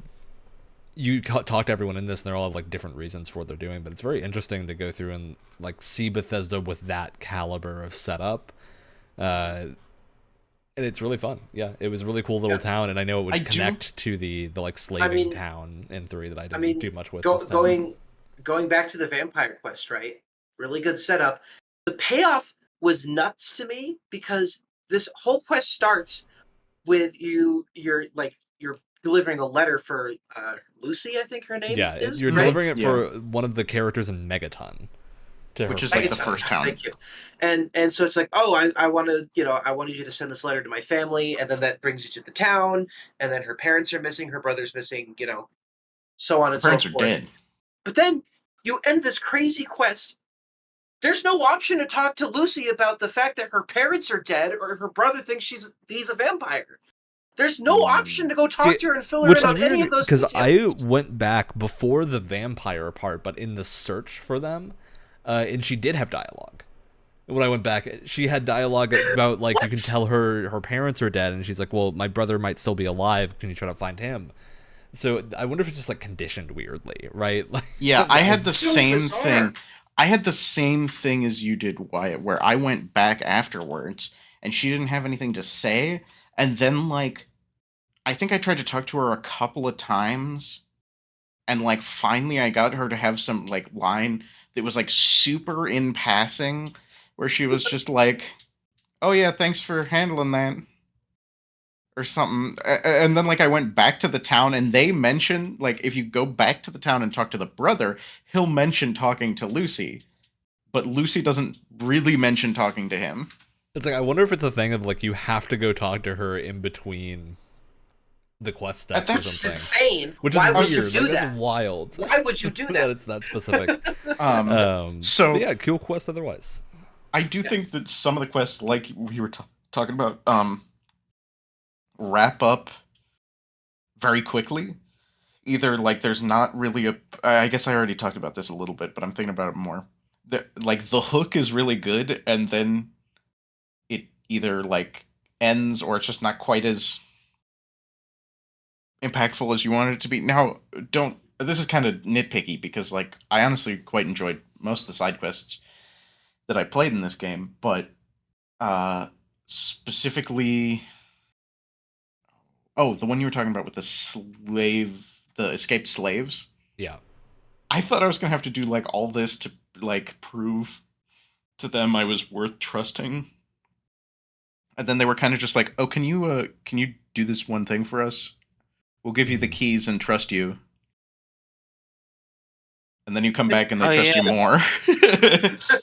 you talk to everyone in this, and they're all have like different reasons for what they're doing, but it's very interesting to go through and like see Bethesda with that caliber of setup, and it's really fun. Yeah, it was a really cool little town, and I know it would connect to the like slaving town in 3 that I didn't do much with. Going back to the vampire quest, right? Really good setup. The payoff was nuts to me because this whole quest starts with you're delivering a letter for Lucy, I think her name is. You're delivering it for one of the characters in Megaton. Which is like the first town. Thank you. And so it's like, oh, I wanted you to send this letter to my family, and then that brings you to the town, and then her parents are missing, her brother's missing, so on and so forth. Parents are dead. But then you end this crazy quest. There's no option to talk to Lucy about the fact that her parents are dead or her brother thinks he's a vampire. There's no option to go talk to her and fill her in on any of those details. Because I went back before the vampire part, but in the search for them, and she did have dialogue. When I went back, she had dialogue about, like, you can tell her parents are dead, and she's like, well, my brother might still be alive. Can you try to find him? So I wonder if it's just, like, conditioned weirdly, right? Like, yeah, I had the same thing. I had the same thing as you did, Wyatt, where I went back afterwards, and she didn't have anything to say. And then, like, I think I tried to talk to her a couple of times, and, like, finally I got her to have some, like, line that was, like, super in passing, where she was just like, oh, yeah, thanks for handling that, or something. And then, like, I went back to the town, and they mentioned, like, if you go back to the town and talk to the brother, he'll mention talking to Lucy, but Lucy doesn't really mention talking to him. It's like, I wonder if it's a thing of, like, you have to go talk to her in between the quest steps or That's something. insane. Which Why is would weird. you do that? That's wild. Why would you do that? That it's that specific. So but yeah, cool quest otherwise. I do think that some of the quests, like we were talking about, wrap up very quickly. Either, like, there's not really I guess I already talked about this a little bit, but I'm thinking about it more. Like, the hook is really good, and then it either, like, ends, or it's just not quite as impactful as you want it to be. Now, don't this is kind of nitpicky because like I honestly quite enjoyed most of the side quests that I played in this game, but specifically, the one you were talking about with the escaped slaves. Yeah. I thought I was gonna have to do like all this to like prove to them I was worth trusting, and then they were kind of just like, "Oh, can you do this one thing for us? We'll give you the keys and trust you." And then you come back and they trust you more.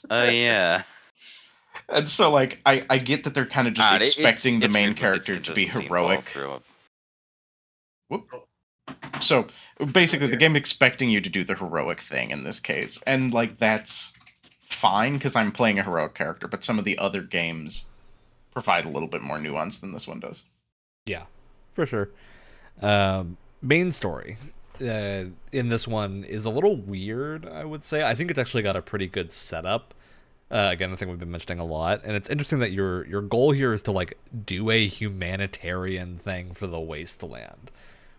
Oh yeah. And so, like, I get that they're kind of just expecting the main character to be heroic. Whoop. So, basically, the game expecting you to do the heroic thing in this case. And, like, that's fine, because I'm playing a heroic character, but some of the other games provide a little bit more nuance than this one does. Yeah, for sure. Main story in this one is a little weird, I would say. I think it's actually got a pretty good setup. Again, I think we've been mentioning a lot, and it's interesting that your goal here is to like do a humanitarian thing for the wasteland,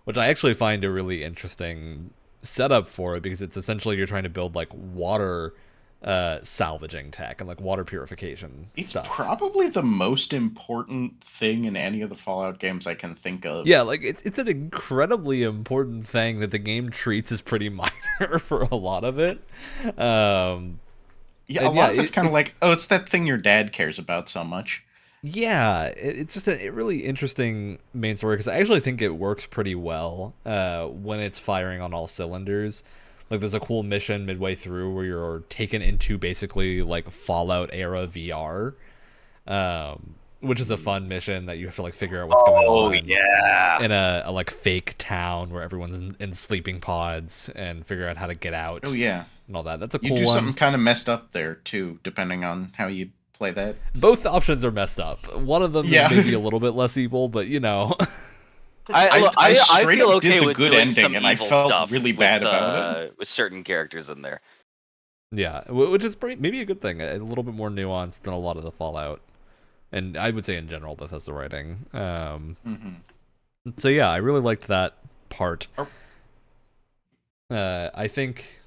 which I actually find a really interesting setup for it, because it's essentially you're trying to build like water salvaging tech and like water purification stuff. It's probably the most important thing in any of the Fallout games I can think of. Yeah, like it's an incredibly important thing that the game treats as pretty minor for a lot of it. Yeah, a lot of it's kind of like, oh, it's that thing your dad cares about so much. Yeah, it's just a really interesting main story, because I actually think it works pretty well when it's firing on all cylinders. Like, there's a cool mission midway through where you're taken into basically like Fallout era VR, which is a fun mission that you have to like figure out what's going on. Oh yeah, in a like fake town where everyone's in sleeping pods, and figure out how to get out. Oh yeah. And all that. That's a cool one. You do one. something kind of messed up there too, depending on how you play that. Both options are messed up. One of them is maybe a little bit less evil, but you know. I feel okay did the with good doing ending, some and I evil felt stuff really bad about it. With certain characters in there. Yeah, which is maybe a good thing. A little bit more nuanced than a lot of the Fallout, and I would say in general Bethesda writing. So yeah, I really liked that part. I think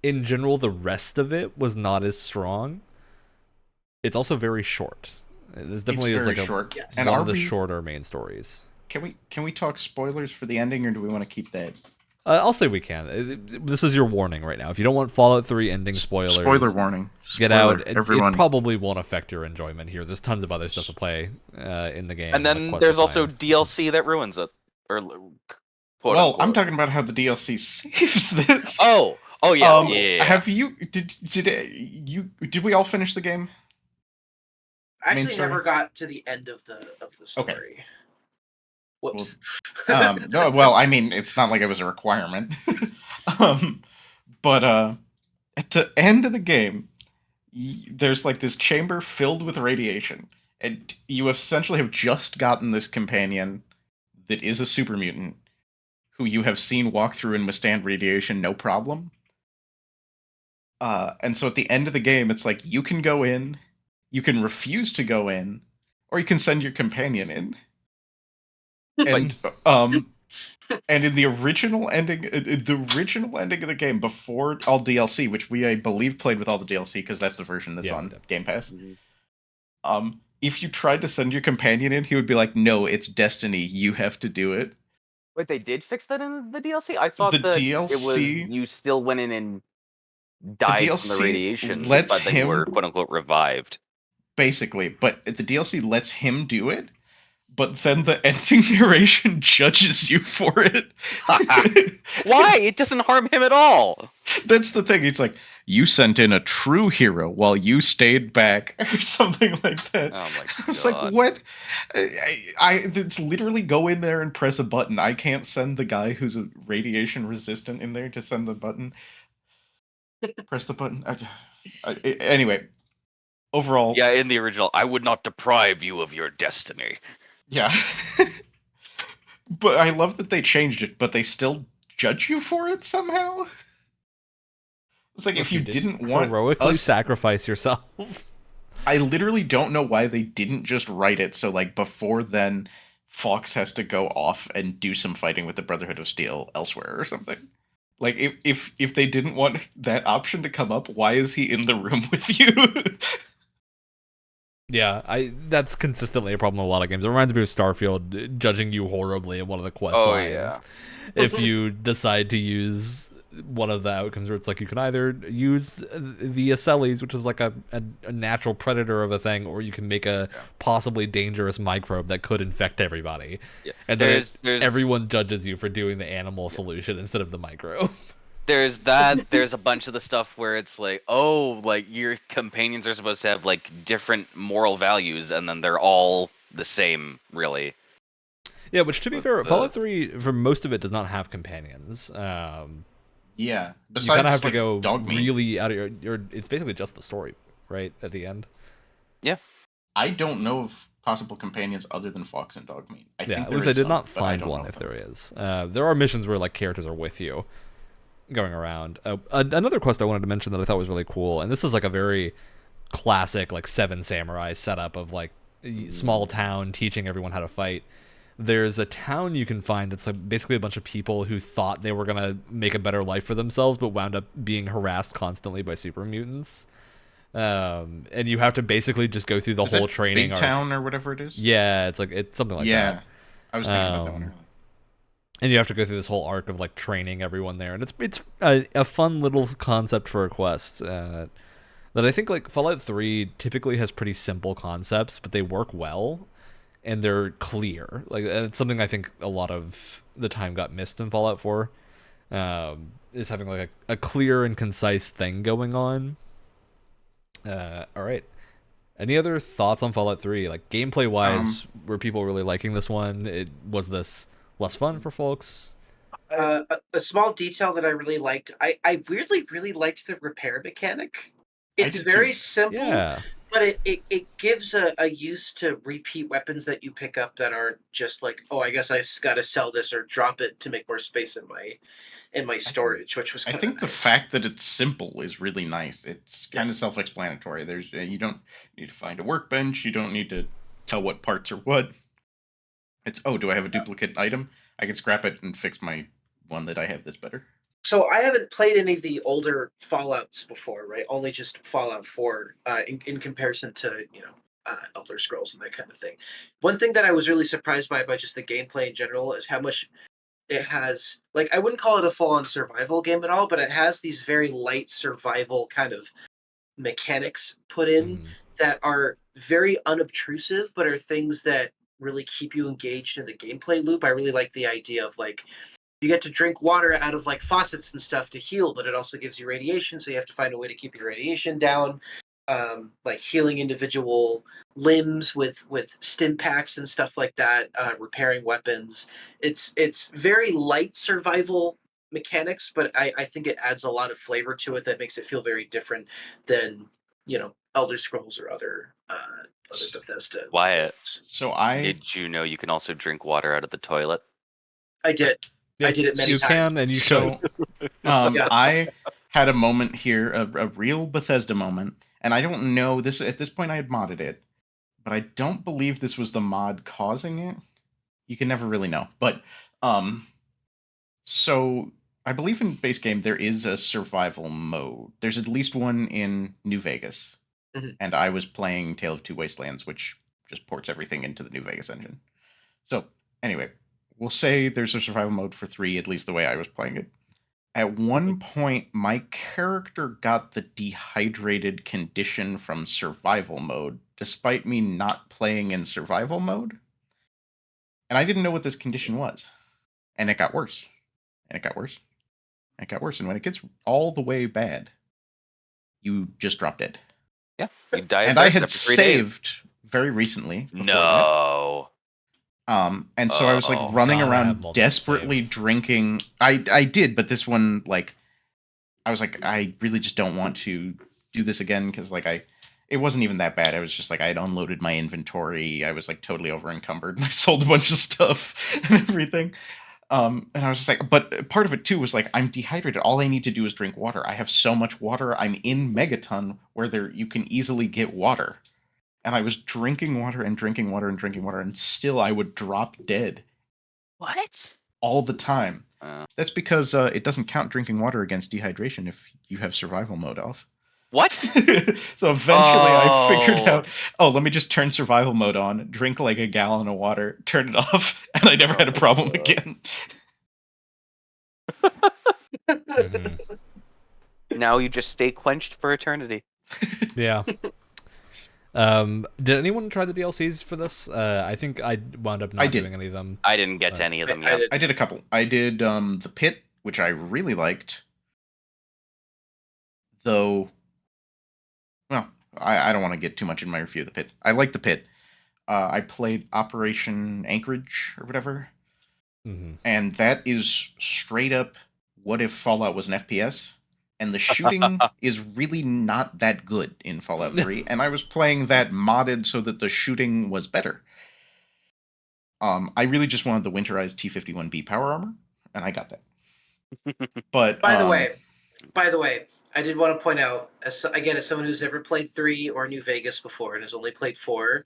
in general the rest of it was not as strong. It's also very short. This definitely is like short. Yes. One of the shorter main stories. Can we talk spoilers for the ending, or do we want to keep that? I'll say we can. This is your warning right now. If you don't want Fallout 3 ending spoilers, spoiler warning. Get out. It probably won't affect your enjoyment here. There's tons of other stuff to play in the game. And then there's also DLC that ruins it. Or well, unquote. I'm talking about how the DLC saves this. Oh yeah. Yeah. Have you did we all finish the game? I actually never got to the end of the story. Okay. Whoops. No, well, I mean, it's not like it was a requirement. But at the end of the game, there's like this chamber filled with radiation, and you essentially have just gotten this companion that is a super mutant who you have seen walk through and withstand radiation no problem. And so at the end of the game, it's like you can go in, you can refuse to go in, or you can send your companion in. And and in the original ending of the game, before all DLC, which we I believe played with all the DLC because that's the version that's on Game Pass. Mm-hmm. If you tried to send your companion in, he would be like, "No, it's destiny. You have to do it." Wait, they did fix that in the DLC? I thought the that DLC, it was you still went in and died from the radiation, but then you were quote unquote revived. Basically, but the DLC lets him do it. But then the ending narration judges you for it. Why? It doesn't harm him at all. That's the thing. It's like, you sent in a true hero while you stayed back, or something like that. Oh my god. I was like, what? It's literally go in there and press a button. I can't send the guy who's a radiation resistant in there to send the button. Press the button. Anyway, overall. Yeah, in the original, I would not deprive you of your destiny. Yeah. But I love that they changed it, but they still judge you for it somehow. It's like if you didn't want heroically sacrifice yourself. I literally don't know why they didn't just write it so like before then Fox has to go off and do some fighting with the Brotherhood of Steel elsewhere or something. Like, if they didn't want that option to come up, why is he in the room with you? Yeah, that's consistently a problem in a lot of games. It reminds me of Starfield judging you horribly in one of the quest Oh, lines. yeah. If you decide to use one of the outcomes where it's like you can either use the Acelles, which is like a natural predator of a thing, or you can make a possibly dangerous microbe that could infect everybody. Yeah. And then everyone judges you for doing the animal solution instead of the microbe. There's that. There's a bunch of the stuff where it's like, oh, like your companions are supposed to have like different moral values, and then they're all the same, really. Yeah, which to be With fair, the- Fallout 3 for most of it does not have companions. Yeah. You kind of have to like, go dog meat. really out of your. It's basically just the story, right? At the end. Yeah. I don't know of possible companions other than Fox and Dogmeat. I think At there least I is did some, not but I find don't one know if them. there is. There are missions where like characters are with you, going around. Another quest I wanted to mention that I thought was really cool, and this is like a very classic like Seven Samurai setup of like small town teaching everyone how to fight. There's a town you can find that's like basically a bunch of people who thought they were gonna make a better life for themselves, but wound up being harassed constantly by super mutants. And you have to basically just go through the Is whole that training Big arc. Town or whatever it is? Yeah, it's something like yeah. that. I was thinking about that one Um, earlier. And you have to go through this whole arc of like training everyone there, and it's a fun little concept for a quest. That I think like Fallout 3 typically has pretty simple concepts, but they work well and they're clear. Like it's something I think a lot of the time got missed in Fallout 4. Is having like a clear and concise thing going on. All right. Any other thoughts on Fallout 3? Like gameplay wise, were people really liking this one? Was this less fun for folks? A small detail that I really liked. I weirdly really liked the repair mechanic. It's did very too. simple, Yeah. but it gives a use to repeat weapons that you pick up that aren't just like, oh, I guess I just got to sell this or drop it to make more space in my storage, which was I kind think of the nice. fact that it's simple is really nice. It's kind of self-explanatory. There's you don't need to find a workbench. You don't need to tell what parts are what. It's do I have a duplicate item? I can scrap it and fix my one that I have that's better. So I haven't played any of the older Fallouts before, right? Only just Fallout 4 in comparison to, Elder Scrolls and that kind of thing. One thing that I was really surprised by just the gameplay in general is how much it has. Like, I wouldn't call it a full-on survival game at all, but it has these very light survival kind of mechanics put in that are very unobtrusive, but are things that really keep you engaged in the gameplay loop. I really like the idea of like, you get to drink water out of like faucets and stuff to heal, but it also gives you radiation, so you have to find a way to keep your radiation down. Like healing individual limbs with stim packs and stuff like that, repairing weapons. It's very light survival mechanics, but I think it adds a lot of flavor to it that makes it feel very different than Elder Scrolls or other Bethesda Wyatt, games. So did you know you can also drink water out of the toilet? I did. Yeah, I did it many you times. can and you should. Yeah. I had a moment here, a real Bethesda moment, and I don't know this at this point. I had modded it, but I don't believe this was the mod causing it. You can never really know, but so I believe in base game there is a survival mode. There's at least one in New Vegas, and I was playing Tale of Two Wastelands, which just ports everything into the New Vegas engine. So anyway, we'll say there's a survival mode for 3, at least the way I was playing it. At one point, my character got the dehydrated condition from survival mode, despite me not playing in survival mode. And I didn't know what this condition was. And it got worse. And it got worse. And it got worse. And when it gets all the way bad, you just drop dead. Yeah, you die. And I had after 3 days. saved very recently. No. And so I was like running God, I have around multiple desperately saves. drinking. I did, but this one, like, I was like, I really just don't want to do this again because, like, it wasn't even that bad. I was just like, I had unloaded my inventory. I was like totally over encumbered, and I sold a bunch of stuff and everything. And I was just like, but part of it too was like, I'm dehydrated. All I need to do is drink water. I have so much water. I'm in Megaton where you can easily get water. And I was drinking water and drinking water and drinking water, and still I would drop dead What? all the time. That's because it doesn't count drinking water against dehydration if you have survival mode off. What? So eventually I figured Oh. out, let me just turn survival mode on, drink like a gallon of water, turn it off, and I never had a problem again. Mhm. Now you just stay quenched for eternity. Yeah. Did anyone try the DLCs for this? I think I wound up not doing any of them. I didn't get to any of them yet. I did a couple. I did the Pit, which I really liked. Though, well, I don't want to get too much in my review of the Pit. I like the Pit. I played Operation Anchorage or whatever. Mm-hmm. And that is straight up what if Fallout was an FPS? And the shooting is really not that good in Fallout 3. And I was playing that modded so that the shooting was better. I really just wanted the winterized T-51B power armor, and I got that. But by the way, I did want to point out, as someone who's never played 3 or New Vegas before and has only played 4,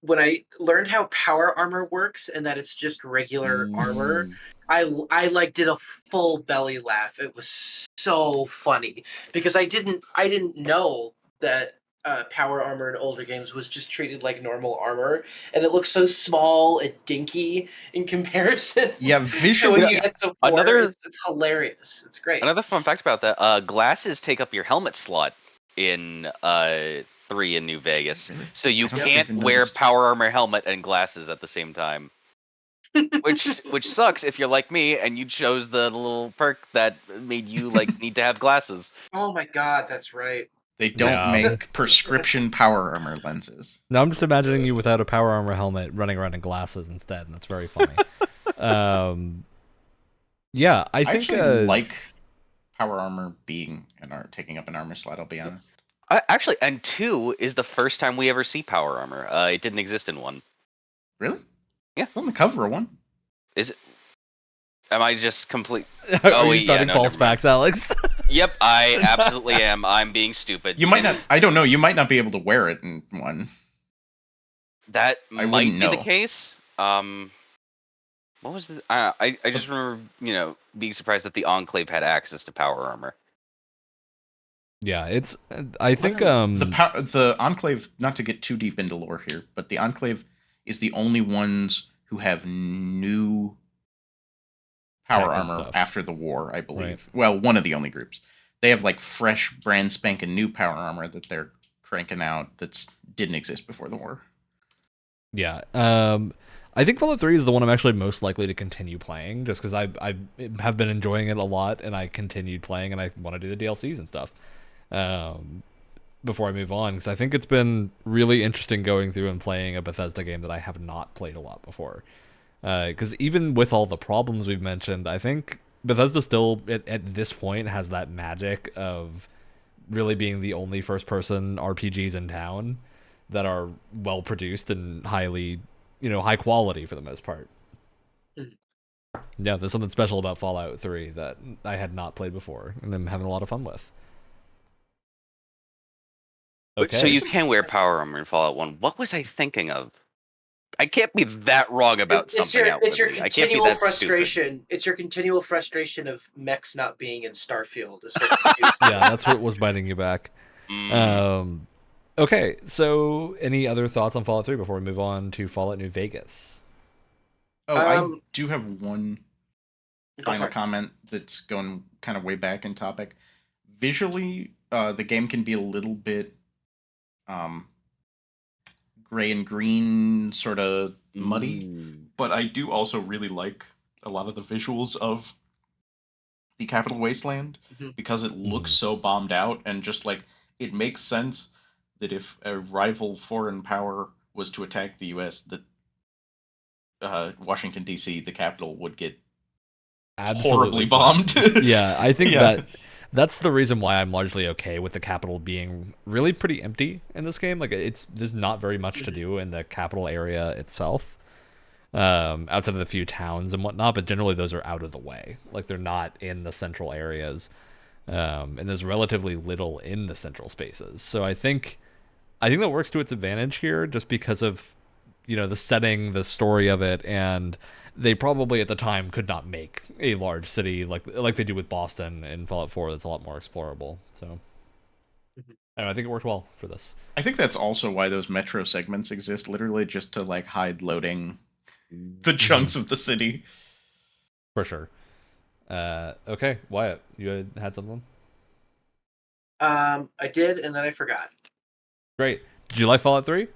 when I learned how power armor works and that it's just regular armor, I did a full belly laugh. It was so funny because I didn't know that power armor in older games was just treated like normal armor, and it looks so small and dinky in comparison. Yeah, visually, when you get to 4, it's hilarious. It's great. Another fun fact about that: glasses take up your helmet slot in 3 in New Vegas, so you can't wear power armor helmet and glasses at the same time. which sucks if you're like me and you chose the little perk that made you need to have glasses. Oh my god, that's right. They don't make prescription power armor lenses. No, I'm just imagining you without a power armor helmet running around in glasses instead, and that's very funny. Yeah, I think actually like power armor being taking up an armor slot, I'll be honest. Actually, and 2 is the first time we ever see power armor. It didn't exist in 1. Really? Yeah. It's on the cover of 1. Is it? Am I just complete? Are you starting false facts, Alex? Yep, I absolutely am. I'm being stupid. You might not. I don't know. You might not be able to wear it in 1. That might be the case. What was the? I just remember being surprised that the Enclave had access to power armor. Yeah, it's. I think the Enclave. Not to get too deep into lore here, but the Enclave is the only ones who have new power armor after the war, I believe. Right. Well, one of the only groups. They have fresh, brand spanking new power armor that they're cranking out that didn't exist before the war. Yeah. I think Fallout 3 is the one I'm actually most likely to continue playing, just because I have been enjoying it a lot, and I continued playing, and I want to do the DLCs and stuff before I move on, because I think it's been really interesting going through and playing a Bethesda game that I have not played a lot before. Because even with all the problems we've mentioned, I think Bethesda still, at this point, has that magic of really being the only first-person RPGs in town that are well-produced and highly, high quality for the most part. Yeah, there's something special about Fallout 3 that I had not played before, and I'm having a lot of fun with. Okay. So you can wear power armor in Fallout 1. What was I thinking of? I can't be that wrong about something. It's your continual frustration. Stupid. It's your continual frustration of mechs not being in Starfield. Yeah, that's what was biting you back. Okay, so any other thoughts on Fallout 3 before we move on to Fallout New Vegas? I do have one final comment that's going kind of way back in topic. Visually, the game can be a little bit gray and green, sort of muddy, but I do also really like a lot of the visuals of the Capital Wasteland because it looks so bombed out, and just it makes sense that if a rival foreign power was to attack the U.S., that Washington, D.C., the capital, would get horribly bombed. Yeah, I think that's the reason why I'm largely okay with the capital being really pretty empty in this game. There's not very much to do in the capital area itself, outside of the few towns and whatnot, but generally those are out of the way. They're not in the central areas, and there's relatively little in the central spaces. So I think that works to its advantage here, just because of the setting, the story of it, and they probably at the time could not make a large city like they do with Boston in Fallout 4 that's a lot more explorable. So I think it worked well for this. I think that's also why those metro segments exist, literally just to like hide loading the chunks of the city. For sure. Okay, Wyatt, you had something? I did, and then I forgot. Great. Did you like Fallout 3?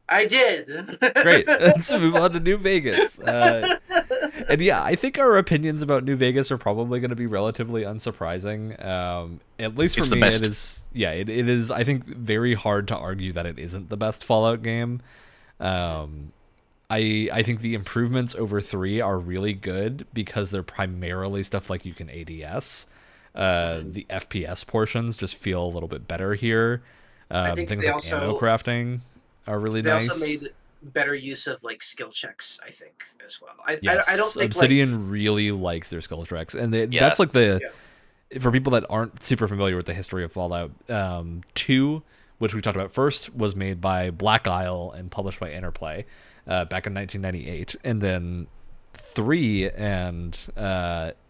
I did. Great. Let's move on to New Vegas. And yeah, I think our opinions about New Vegas are probably going to be relatively unsurprising. At least for me, it is. Yeah, it is. I think very hard to argue that it isn't the best Fallout game. I think the improvements over 3 are really good because they're primarily stuff like you can ADS. The FPS portions just feel a little bit better here. Things like ammo crafting are really nice. They also made better use of like skill checks, I think, as well. I don't think Obsidian really likes their skill checks, and that's like for people that aren't super familiar with the history of Fallout 2, which we talked about first, was made by Black Isle and published by Interplay back in 1998, and then 3 and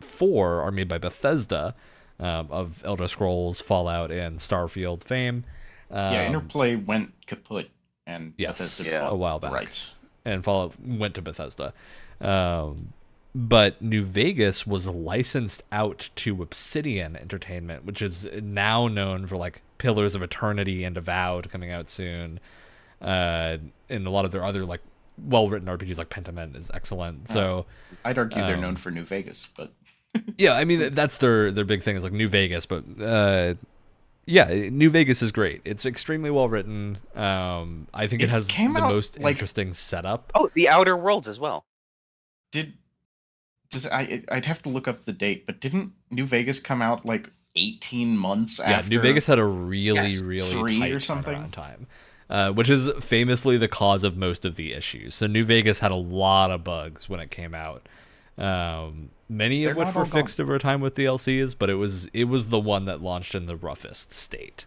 4 are made by Bethesda of Elder Scrolls, Fallout, and Starfield fame. Interplay went kaput, and Bethesda a while back, right? And Fallout went to Bethesda. But New Vegas was licensed out to Obsidian Entertainment, which is now known for like Pillars of Eternity and Avowed coming out soon, and a lot of their other like well-written RPGs like Pentiment is excellent. So I'd argue they're known for New Vegas, but yeah, I mean that's their big thing is like New Vegas, but yeah, New Vegas is great. It's extremely well written. I think it has the most interesting setup. Oh, the Outer Worlds as well. I'd have to look up the date, but didn't New Vegas come out like 18 months after? Yeah, New Vegas had a really tight or something turnaround time, which is famously the cause of most of the issues. So New Vegas had a lot of bugs when it came out. Many of which were fixed over time with DLCs, but it was the one that launched in the roughest state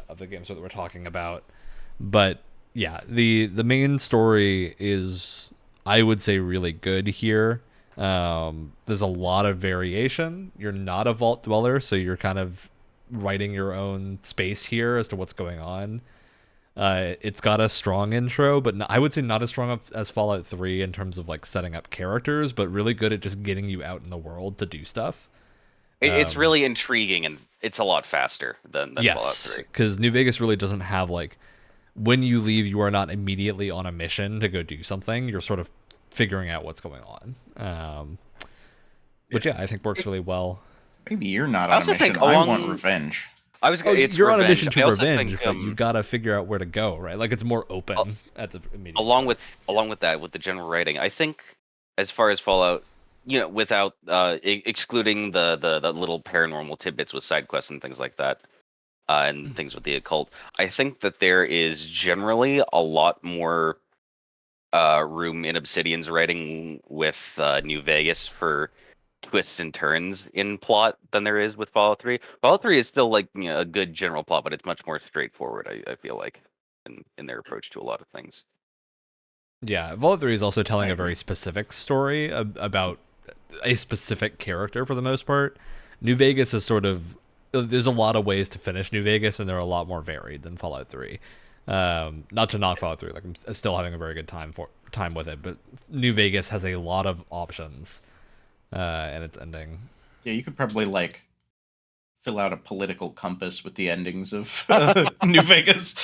of the games that we're talking about. But yeah, the main story is, I would say, really good here. There's a lot of variation. You're not a vault dweller, so you're kind of writing your own space here as to what's going on. It's got a strong intro, but I would say not as strong as Fallout 3 in terms of like setting up characters, but really good at just getting you out in the world to do stuff. It's really intriguing, and it's a lot faster than Fallout 3. Because New Vegas really doesn't have like, when you leave, you are not immediately on a mission to go do something. You're sort of figuring out what's going on. Which I think works really well. Maybe you're not on a mission. I want revenge. You're on a mission to revenge, but you gotta figure out where to go, right? Like it's more open at the immediate. Along with that, with the general writing, I think as far as Fallout, without excluding the little paranormal tidbits with side quests and things like that, and things with the occult, I think that there is generally a lot more room in Obsidian's writing with New Vegas for twists and turns in plot than there is with Fallout 3. Fallout 3 is still like a good general plot, but it's much more straightforward, I feel like, in their approach to a lot of things. Yeah, Fallout 3 is also telling a very specific story about a specific character for the most part. New Vegas is sort of, there's a lot of ways to finish New Vegas, and they're a lot more varied than Fallout 3. Not to knock Fallout 3, like I'm still having a very good time with it, but New Vegas has a lot of options. And its ending. Yeah, you could probably like fill out a political compass with the endings of New Vegas.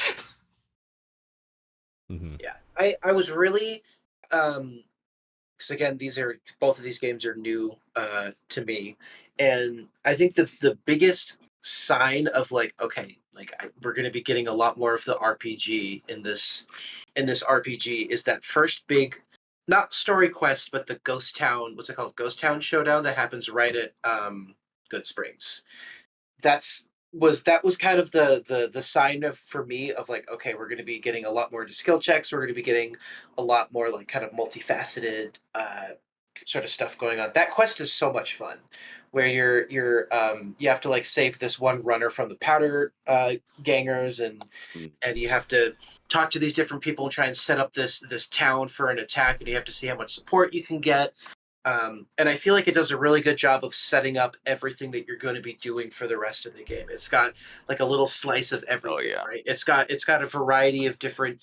Mm-hmm. Yeah, I was really because again, both of these games are new to me, and I think the biggest sign of like, okay, we're going to be getting a lot more of the RPG in this RPG is that first big, not story quest, but the Ghost Town, what's it called? Ghost Town showdown that happens right at Good Springs. That was kind of the sign for me of like, okay, we're going to be getting a lot more skill checks. We're going to be getting a lot more like kind of multifaceted sort of stuff going on. That quest is so much fun, where you have to like save this one runner from the powder gangers, and you have to talk to these different people and try and set up this town for an attack, and you have to see how much support you can get. And I feel like it does a really good job of setting up everything that you're going to be doing for the rest of the game. It's got like a little slice of everything, right? It's got a variety of different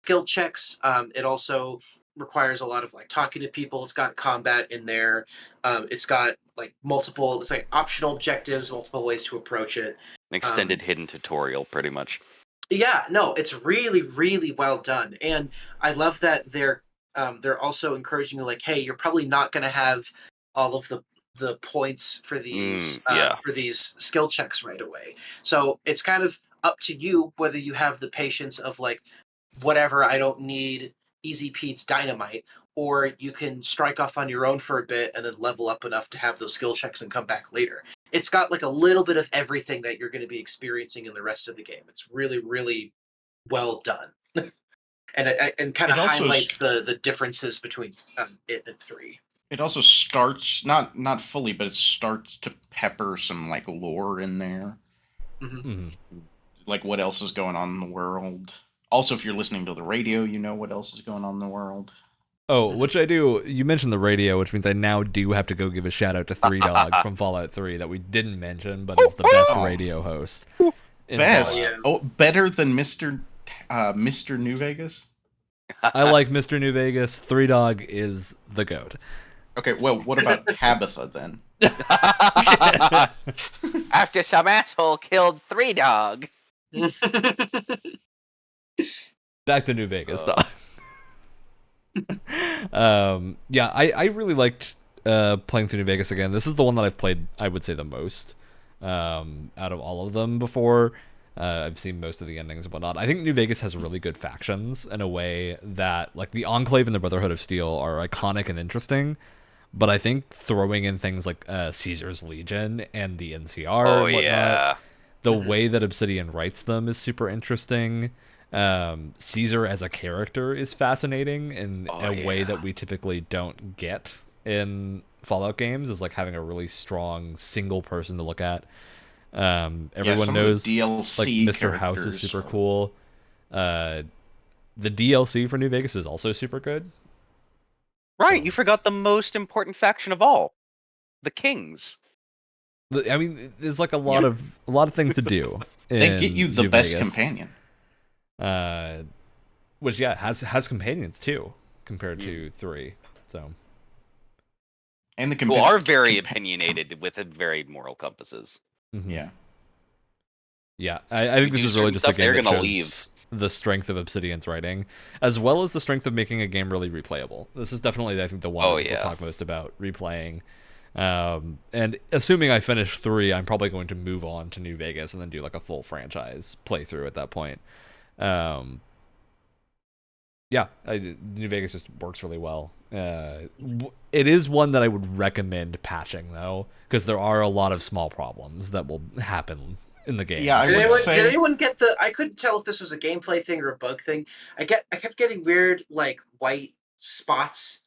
skill checks. It also requires a lot of like talking to people. It's got combat in there. It's got like multiple, it's like optional objectives, multiple ways to approach it. An extended hidden tutorial, pretty much. Yeah, no, it's really, really well done. And I love that they're also encouraging you, like, hey, you're probably not going to have all of the points for these skill checks right away. So it's kind of up to you whether you have the patience of like, whatever, I don't need Easy Pete's dynamite, or you can strike off on your own for a bit and then level up enough to have those skill checks and come back later. It's got like a little bit of everything that you're going to be experiencing in the rest of the game. It's really, really well done. and kind of highlights the differences between it and 3. It also starts not fully, but it starts to pepper some like lore in there. Like what else is going on in the world. Also, if you're listening to the radio, you know what else is going on in the world. Oh, which I do. You mentioned the radio, which means I now do have to go give a shout out to 3Dog from Fallout 3 that we didn't mention, but is the best radio host. Best? Oh, better than Mr. New Vegas? I like Mr. New Vegas. 3Dog is the GOAT. Okay, well, what about Tabitha then? After some asshole killed 3Dog. Back to New Vegas, though. Yeah, I really liked playing through New Vegas again. This is the one that I've played, I would say, the most out of all of them before. I've seen most of the endings and whatnot. I think New Vegas has really good factions in a way that, like, the Enclave and the Brotherhood of Steel are iconic and interesting, but I think throwing in things like Caesar's Legion and the NCR and whatnot, the way that Obsidian writes them is super interesting. Caesar as a character is fascinating in a way that we typically don't get in Fallout games, is like having a really strong single person to look at. Everyone knows DLC like Mr. House is super cool. The DLC for New Vegas is also super good. Right, you forgot the most important faction of all, the Kings. I mean, there's like a lot of things to do. They get you the New best Vegas. Companion. Which has companions too, compared to 3. So, and the who are very opinionated with varied moral compasses. Yeah. I think this is really just a game that shows the strength of Obsidian's writing, as well as the strength of making a game really replayable. This is definitely, I think, the one that people talk most about replaying. And assuming I finish 3, I'm probably going to move on to New Vegas and then do like a full franchise playthrough at that point. New Vegas just works really well. It is one that I would recommend patching, though, because there are a lot of small problems that will happen in the game. Yeah, did anyone get the? I couldn't tell if this was a gameplay thing or a bug thing. I kept getting weird like white spots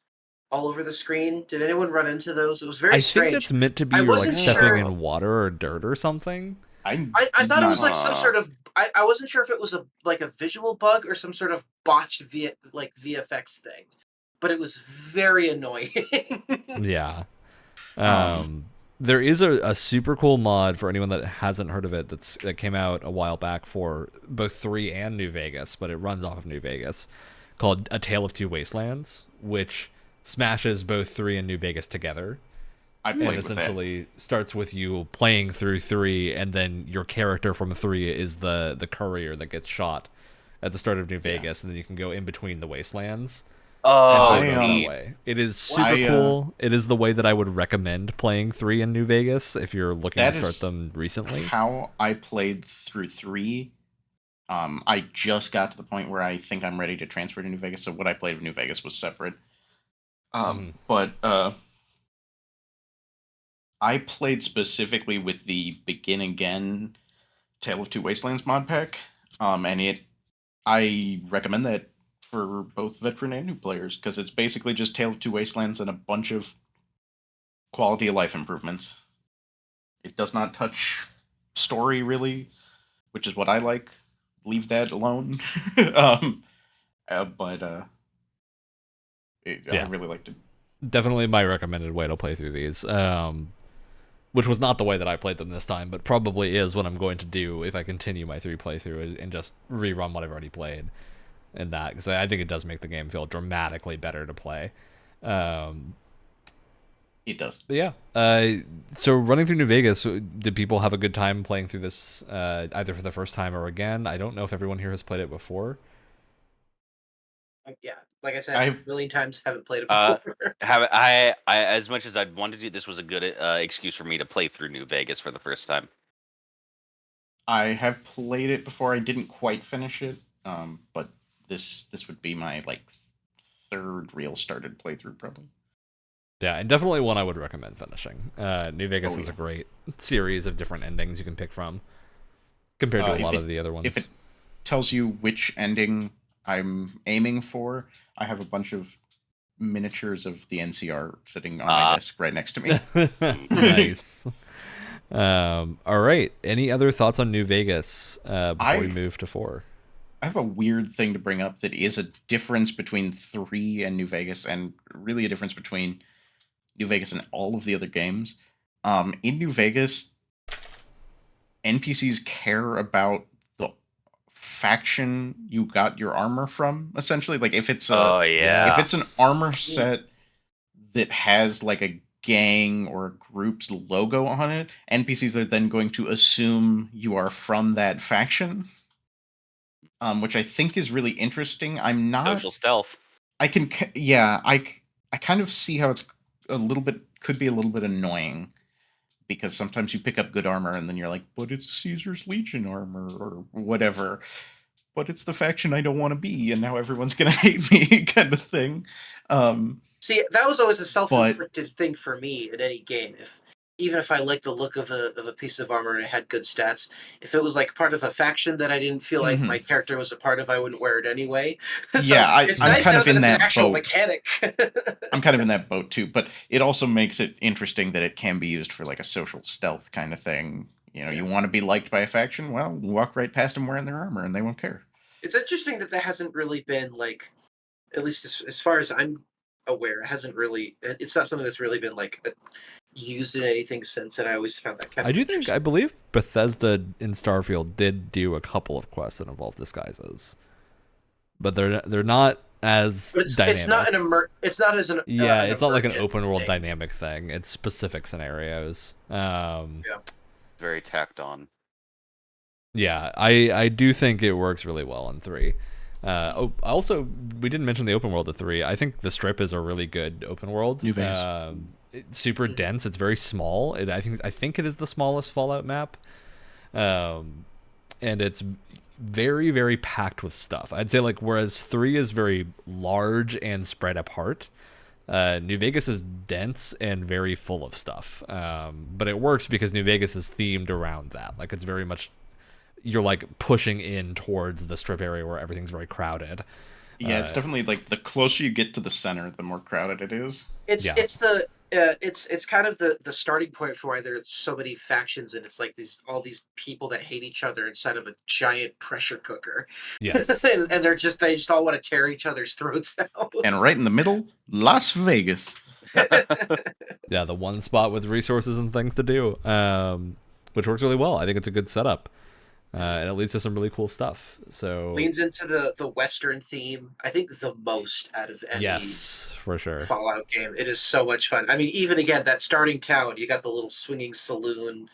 all over the screen. Did anyone run into those? It was very strange. I think that's meant to be you're like stepping in water or dirt or something. I thought it was like some sort of. I wasn't sure if it was a visual bug or some sort of botched VFX thing, but it was very annoying. Yeah. There is a super cool mod for anyone that hasn't heard of it that came out a while back for both 3 and New Vegas, but it runs off of New Vegas, called A Tale of Two Wastelands, which smashes both 3 and New Vegas together. And essentially starts with you playing through 3, and then your character from 3 is the courier that gets shot at the start of New Vegas, and then you can go in between the wastelands. Way. It is super cool. It is the way that I would recommend playing 3 in New Vegas if you're looking to start them recently. How I played through 3. I just got to the point where I think I'm ready to transfer to New Vegas, so what I played with New Vegas was separate. But I played specifically with the Begin Again Tale of Two Wastelands mod pack, and I recommend that for both veteran and new players, because it's basically just Tale of Two Wastelands and a bunch of quality of life improvements. It does not touch story, really, which is what I like. Leave that alone. But I really liked it. Definitely my recommended way to play through these. Which was not the way that I played them this time, but probably is what I'm going to do if I continue my 3 playthrough and just rerun what I've already played. And that, because I think it does make the game feel dramatically better to play. It does. But yeah. So running through New Vegas, did people have a good time playing through this either for the first time or again? I don't know if everyone here has played it before. Yeah, like I said, a million times, haven't played it before. I as much as I'd wanted to, this was a good excuse for me to play through New Vegas for the first time. I have played it before. I didn't quite finish it, but this would be my third real started playthrough probably. Yeah, and definitely one I would recommend finishing. New Vegas is a great series of different endings you can pick from compared to a lot of the other ones. If it tells you which ending I'm aiming for, I have a bunch of miniatures of the NCR sitting on my desk right next to me. Nice. All right. Any other thoughts on New Vegas before we move to 4? I have a weird thing to bring up that is a difference between 3 and New Vegas, and really a difference between New Vegas and all of the other games. In New Vegas, NPCs care about the faction you got your armor from, essentially. Like if it's if it's an armor set that has like a gang or a group's logo on it, NPCs are then going to assume you are from that faction, which I think is really interesting. I'm not social stealth. I kind of see how it's could be a little bit annoying, because sometimes you pick up good armor and then you're like, but it's Caesar's Legion armor or whatever, but it's the faction I don't want to be, and now everyone's gonna hate me kind of thing. See, that was always a self-inflicted thing for me in any game. Even if I liked the look of a piece of armor and it had good stats, if it was like part of a faction that I didn't feel like my character was a part of, I wouldn't wear it anyway. So I'm nice kind of in that actual boat. Mechanic. I'm kind of in that boat too, but it also makes it interesting that it can be used for like a social stealth kind of thing. You want to be liked by a faction? Well, walk right past them wearing their armor and they won't care. It's interesting that hasn't really been like, at least as far as I'm aware, it's not something that's really been like used in anything since, and I always found that kind of I believe Bethesda in Starfield did do a couple of quests that involve disguises, but they're not as dynamic. It's not it's not like an open world dynamic thing. It's specific scenarios. Very tacked on. Yeah, I do think it works really well in 3. Also, we didn't mention the open world of 3. I think the Strip is a really good open world. New Vegas. It's super dense. It's very small. I think it is the smallest Fallout map, and it's very, very packed with stuff. I'd say whereas 3 is very large and spread apart, New Vegas is dense and very full of stuff. But it works because New Vegas is themed around that. It's very much, you're pushing in towards the Strip area where everything's very crowded. Yeah, it's definitely the closer you get to the center, the more crowded it is. It's kind of the starting point for why there's so many factions, and it's like all these people that hate each other inside of a giant pressure cooker. Yes. and they just all want to tear each other's throats out. And right in the middle, Las Vegas. Yeah, the one spot with resources and things to do, which works really well. I think it's a good setup. And it leads to some really cool stuff. So leans into the Western theme, I think, the most out of any for sure Fallout game. It is so much fun. I mean, even again, that starting town, you got the little swinging saloon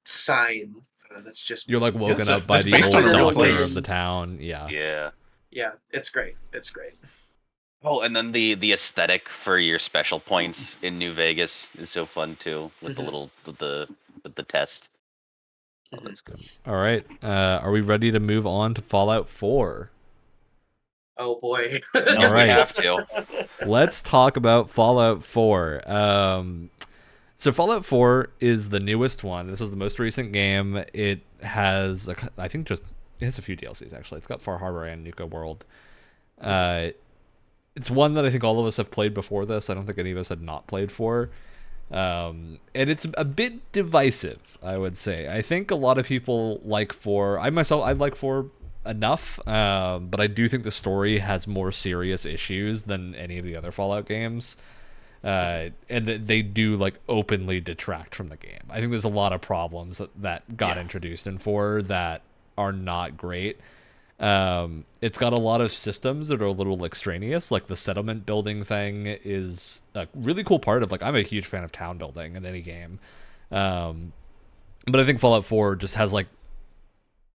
sign. That's just, you're woken up by the old doctor of the town. Yeah, it's great. It's great. Oh, and then the aesthetic for your special points in New Vegas is so fun too, with the little with the test. Oh, that's good. All right. Are we ready to move on to Fallout 4? Oh, boy. All right. We have to. Let's talk about Fallout 4. So Fallout 4 is the newest one. This is the most recent game. It has, it has a few DLCs, actually. It's got Far Harbor and Nuka World. It's one that I think all of us have played before this. I don't think any of us had not played for. And it's a bit divisive, I would say. I think a lot of people like 4. I like 4 enough, but I do think the story has more serious issues than any of the other Fallout games. And they do like openly detract from the game. I think there's a lot of problems that got introduced in 4 that are not great. It's got a lot of systems that are a little extraneous, like the settlement building thing is a really cool part of, like, I'm a huge fan of town building in any game. But I think Fallout 4 just has like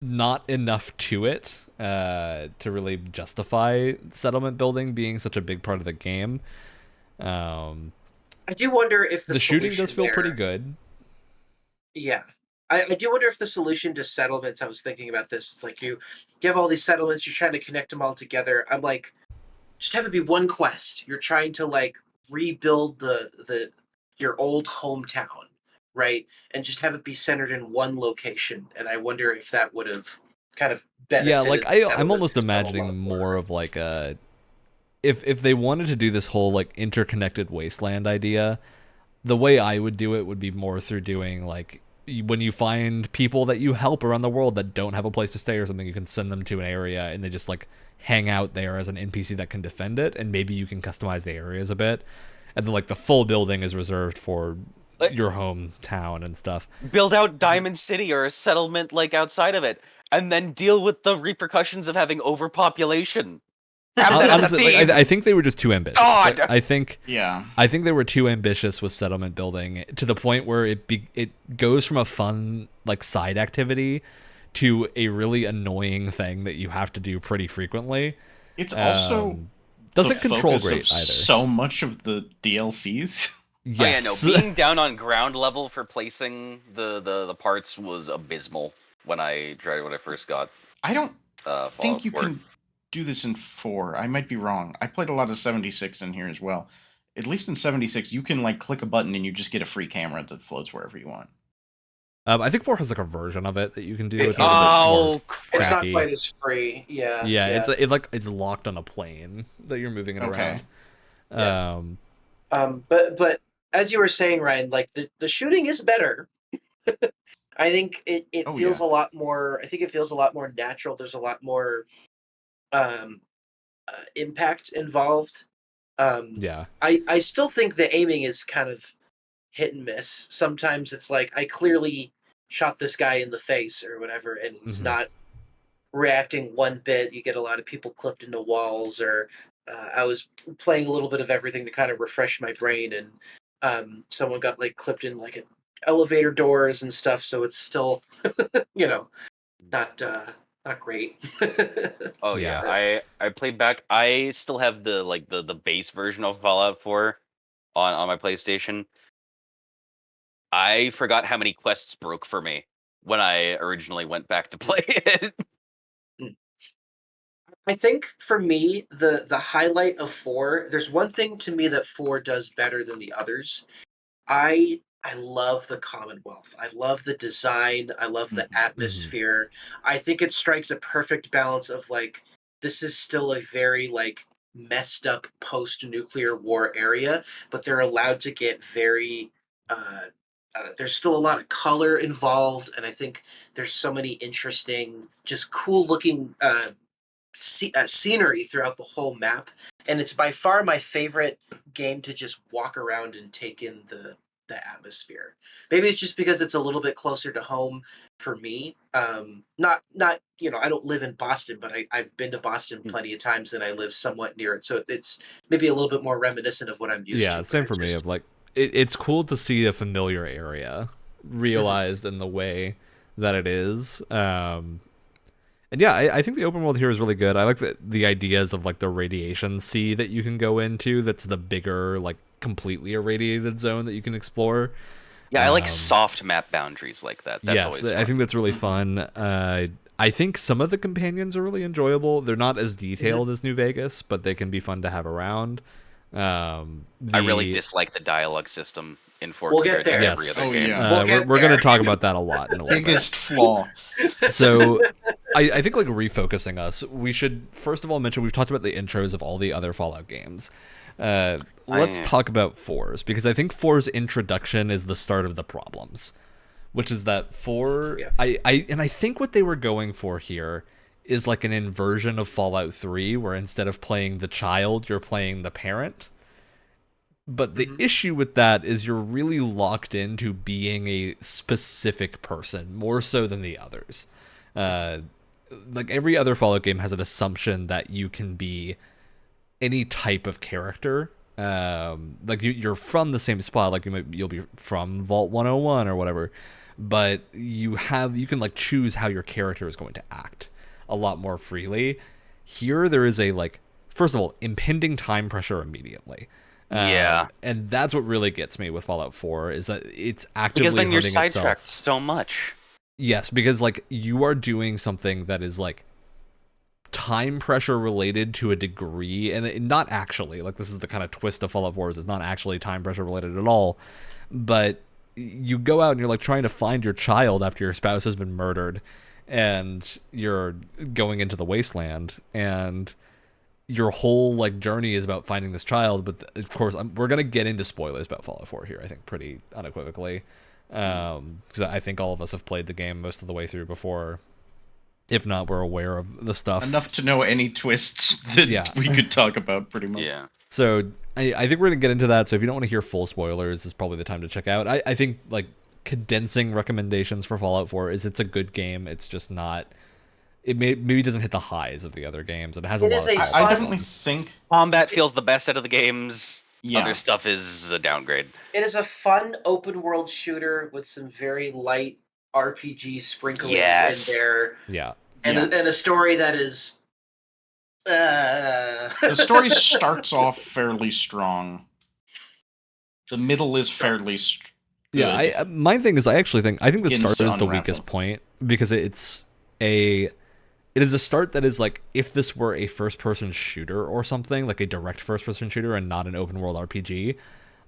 not enough to it to really justify settlement building being such a big part of the game. I do wonder if the shooting does feel there, pretty good. Yeah. I do wonder if the solution to settlements, I was thinking about this, is like you have all these settlements, you're trying to connect them all together. I'm like, just have it be one quest. You're trying to like rebuild your old hometown, right? And just have it be centered in one location. And I wonder if that would have kind of benefited. Yeah, like I'm almost imagining more of like a if they wanted to do this whole like interconnected wasteland idea, the way I would do it would be more through doing like when you find people that you help around the world that don't have a place to stay or something, you can send them to an area and they just like hang out there as an NPC that can defend it, and maybe you can customize the areas a bit, and then like the full building is reserved for your hometown and stuff. Build out Diamond City or a settlement like outside of it, and then deal with the repercussions of having overpopulation. Honestly, like, I think they were just too ambitious. God. I think they were too ambitious with settlement building to the point where it goes from a fun like side activity to a really annoying thing that you have to do pretty frequently. It's also doesn't control great either. So much of the DLCs. Yes. Oh, yeah, no, being down on ground level for placing the parts was abysmal when I first got. I don't think you 4. can do this in 4. I might be wrong. I played a lot of 76 in here as well. At least in 76, you can like click a button and you just get a free camera that floats wherever you want. I think 4 has like a version of it that you can do. It's it's not quite as free. Yeah. Yeah, it's locked on a plane that you're moving it around. But as you were saying, Ryan, like the shooting is better. I think it feels a lot more. I think it feels a lot more natural. There's a lot more impact involved. I still think the aiming is kind of hit and miss. Sometimes it's like I clearly shot this guy in the face or whatever, and he's not reacting one bit. You get a lot of people clipped into walls, or I was playing a little bit of everything to kind of refresh my brain, and someone got like clipped in like elevator doors and stuff. So it's still, not great. Oh yeah, I played back. I still have the base version of Fallout 4 on my PlayStation. I forgot how many quests broke for me when I originally went back to play it. I think for me, the highlight of 4, there's one thing to me that 4 does better than the others. I love the Commonwealth. I love the design. I love the atmosphere. I think it strikes a perfect balance of like, this is still a very like messed up post-nuclear war area, but they're allowed to get very there's still a lot of color involved, and I think there's so many interesting, just cool looking scenery throughout the whole map, and it's by far my favorite game to just walk around and take in the atmosphere. Maybe it's just because it's a little bit closer to home for me. Not I don't live in Boston, but I've been to Boston plenty of times, and I live somewhat near it, so it's maybe a little bit more reminiscent of what I'm used to. Yeah, same for me. Of like, it's cool to see a familiar area realized in the way that it is. And yeah, I think the open world here is really good. I like the ideas of like the radiation sea that you can go into. That's the bigger, like completely irradiated zone that you can explore. Yeah, I like soft map boundaries like that. That's always fun. I think that's really fun. I think some of the companions are really enjoyable. They're not as detailed as New Vegas, but they can be fun to have around. I really dislike the dialogue system in 4 we'll compared to every other game. We're going to talk about that a lot in a little Biggest flaw. So I think like refocusing us, we should first of all mention we've talked about the intros of all the other Fallout games. Let's talk about 4's, because I think 4's introduction is the start of the problems, which is that 4. Yeah. I think what they were going for here is like an inversion of Fallout 3, where instead of playing the child, you're playing the parent. But the issue with that is you're really locked into being a specific person, more so than the others. Like every other Fallout game has an assumption that you can be any type of character. Like you're from the same spot, like you'll be from Vault 101 or whatever, but you can like choose how your character is going to act a lot more freely. Here there is a like, first of all, impending time pressure immediately. And that's what really gets me with Fallout 4 is that it's actively because then you're hurting sidetracked itself. so much. Yes, because like you are doing something that is like time pressure related to a degree, and not actually, like this is the kind of twist of Fallout 4 is it's not actually time pressure related at all, but you go out and you're like trying to find your child after your spouse has been murdered, and you're going into the wasteland, and your whole like journey is about finding this child. But of course we're gonna get into spoilers about Fallout 4 here, I think, pretty unequivocally, because I think all of us have played the game most of the way through before. If not, we're aware of the stuff enough to know any twists that we could talk about, pretty much. Yeah. So I think we're gonna get into that. So if you don't want to hear full spoilers, this is probably the time to check out. I think like condensing recommendations for Fallout 4 is it's a good game. It's just not. It maybe doesn't hit the highs of the other games. It has a lot of. I definitely think combat feels the best out of the games. Yeah. Other stuff is a downgrade. It is a fun open world shooter with some very light RPG sprinklings in there. Yeah. And a story that is. The story starts off fairly strong. The middle is fairly good. Yeah, my thing is I think the start is the unravel. weakest point, because it is a start that is like, if this were a first-person shooter or something, like a direct first-person shooter and not an open-world RPG,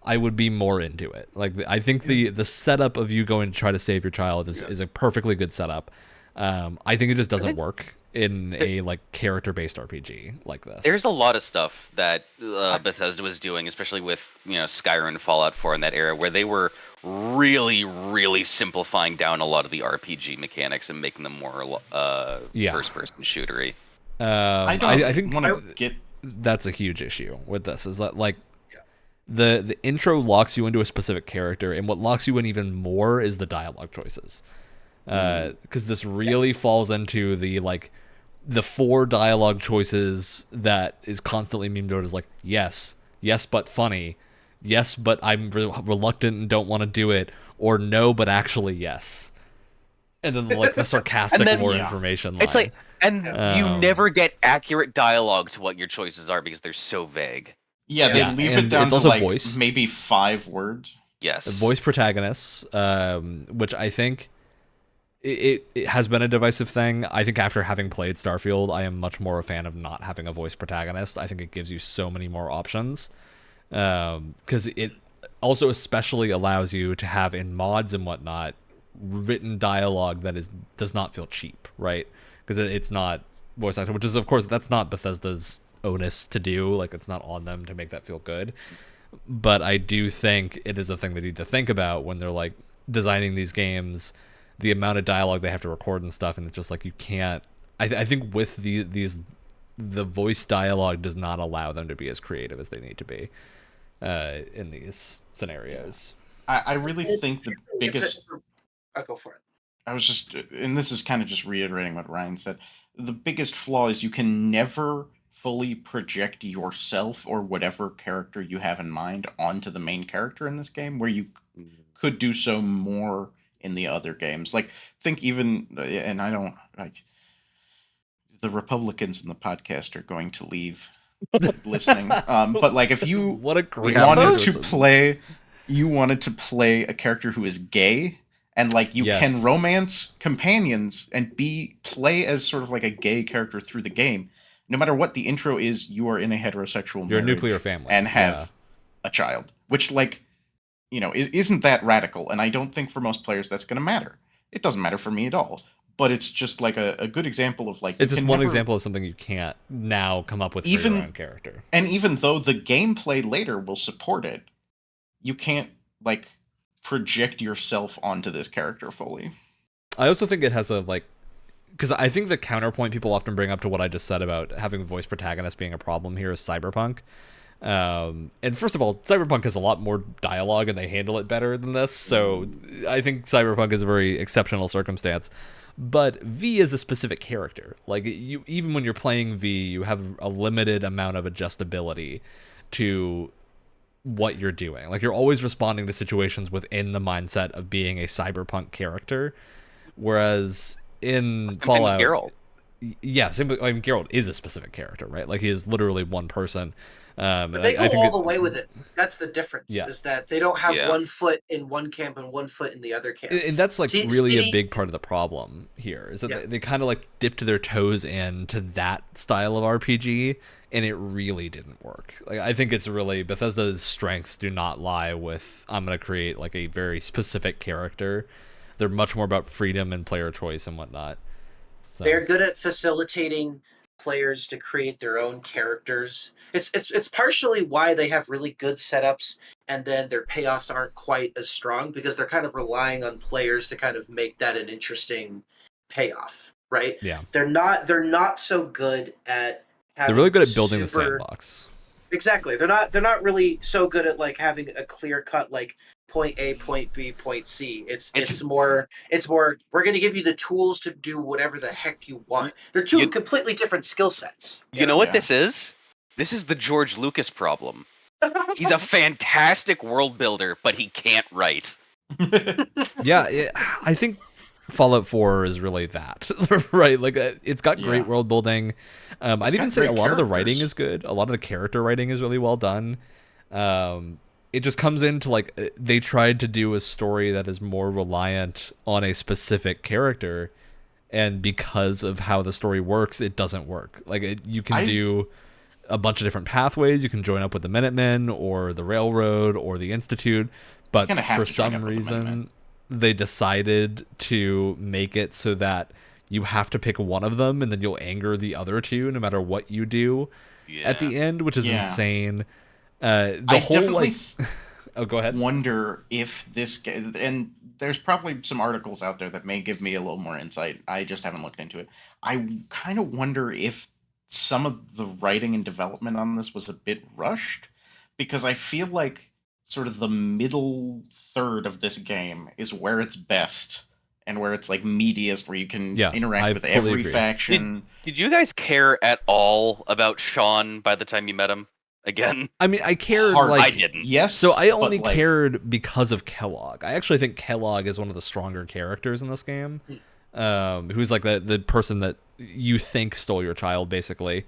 I would be more into it. Like, I think the setup of you going to try to save your child is a perfectly good setup. I think it just doesn't work in a like character-based RPG like this. There's a lot of stuff that Bethesda was doing, especially with Skyrim and Fallout 4 in that era, where they were really, really simplifying down a lot of the RPG mechanics and making them more first-person shootery. I think want to get that's a huge issue with this. Is that like the intro locks you into a specific character, and what locks you in even more is the dialogue choices. Because this really falls into the 4 dialogue choices that is constantly memed out as like, yes, but funny, yes, but I'm reluctant and don't want to do it, or no, but actually yes. And then like the sarcastic information line. It's like, and you never get accurate dialogue to what your choices are because they're so vague. Yeah, they leave it down to also like voice. Maybe 5 words. Yes. Voice protagonists, which I think it has been a divisive thing. I think after having played Starfield, I am much more a fan of not having a voice protagonist. I think it gives you so many more options. Because it also especially allows you to have in mods and whatnot written dialogue that does not feel cheap, right? Because it's not voice acting, which is of course that's not Bethesda's onus to do. Like it's not on them to make that feel good. But I do think it is a thing they need to think about when they're like designing these games. The amount of dialogue they have to record and stuff, and it's just like you can't. I think with the voice dialogue does not allow them to be as creative as they need to be in these scenarios. I really think the biggest. I'll go for it. I was just, and this is kind of just reiterating what Ryan said. The biggest flaw is you can never fully project yourself or whatever character you have in mind onto the main character in this game, where you could do so more in the other games. Like, think even, and I don't, like, the Republicans in the podcast are going to leave listening. But like, if you what a great you wanted to play a character who is gay, and like you can romance companions and play as sort of like a gay character through the game. No matter what the intro is, you are in a heterosexual You're a nuclear family and have a child, which like, isn't that radical. And I don't think for most players that's going to matter. It doesn't matter for me at all. but it's just like a good example of like it's just one example of something you can't now come up with for your own character. And even though the gameplay later will support it, you can't like project yourself onto this character fully. I also think it has a like, because I think the counterpoint people often bring up to what I just said about having a voice protagonist being a problem here is Cyberpunk. And first of all, Cyberpunk has a lot more dialogue and they handle it better than this, so I think Cyberpunk is a very exceptional circumstance. But V is a specific character. Like, you, even when you're playing V, you have a limited amount of adjustability to what you're doing. Like, you're always responding to situations within the mindset of being a cyberpunk character, whereas in Fallout, Geralt. yeah, I mean, Geralt is a specific character, right? Like, he is literally one person. But they go all the way with it. That's the difference. Yeah. Is that they don't have one foot in one camp and one foot in the other camp. And that's like really a big part of the problem here. Is that they kind of like dipped their toes into that style of RPG, and it really didn't work. Like, I think it's really, Bethesda's strengths do not lie with, I'm going to create like a very specific character. They're much more about freedom and player choice and whatnot. So. They're good at facilitating players to create their own characters. It's partially why they have really good setups and then their payoffs aren't quite as strong, because they're kind of relying on players to kind of make that an interesting payoff, right? Yeah. They're not so good at having they're really good at building the sandbox. Exactly. They're not really so good at like having a clear cut like point A, point B, point C. It's more we're going to give you the tools to do whatever the heck you want. They're two completely different skill sets. You know what this is? This is the George Lucas problem. He's a fantastic world builder, but he can't write. Yeah, I think Fallout 4 is really that, right? Like, it's got great world building. I'd even say a lot of the writing is good. A lot of the character writing is really well done. It just comes into like, they tried to do a story that is more reliant on a specific character, and because of how the story works, it doesn't work. Like, you can do a bunch of different pathways. You can join up with the Minutemen or the Railroad or the Institute, but for some reason they decided to make it so that you have to pick one of them, and then you'll anger the other two no matter what you do at the end, which is insane. The whole like, oh, go ahead. Wonder if this, and there's probably some articles out there that may give me a little more insight. I just haven't looked into it. I kind of wonder if some of the writing and development on this was a bit rushed, because I feel like sort of the middle third of this game is where it's best and where it's like meatiest, where you can interact with every faction. Did you guys care at all about Sean by the time you met him? Again, I mean, I cared. Like, I didn't. Yes, so I only cared because of Kellogg. I actually think Kellogg is one of the stronger characters in this game. Who's like the person that you think stole your child, basically.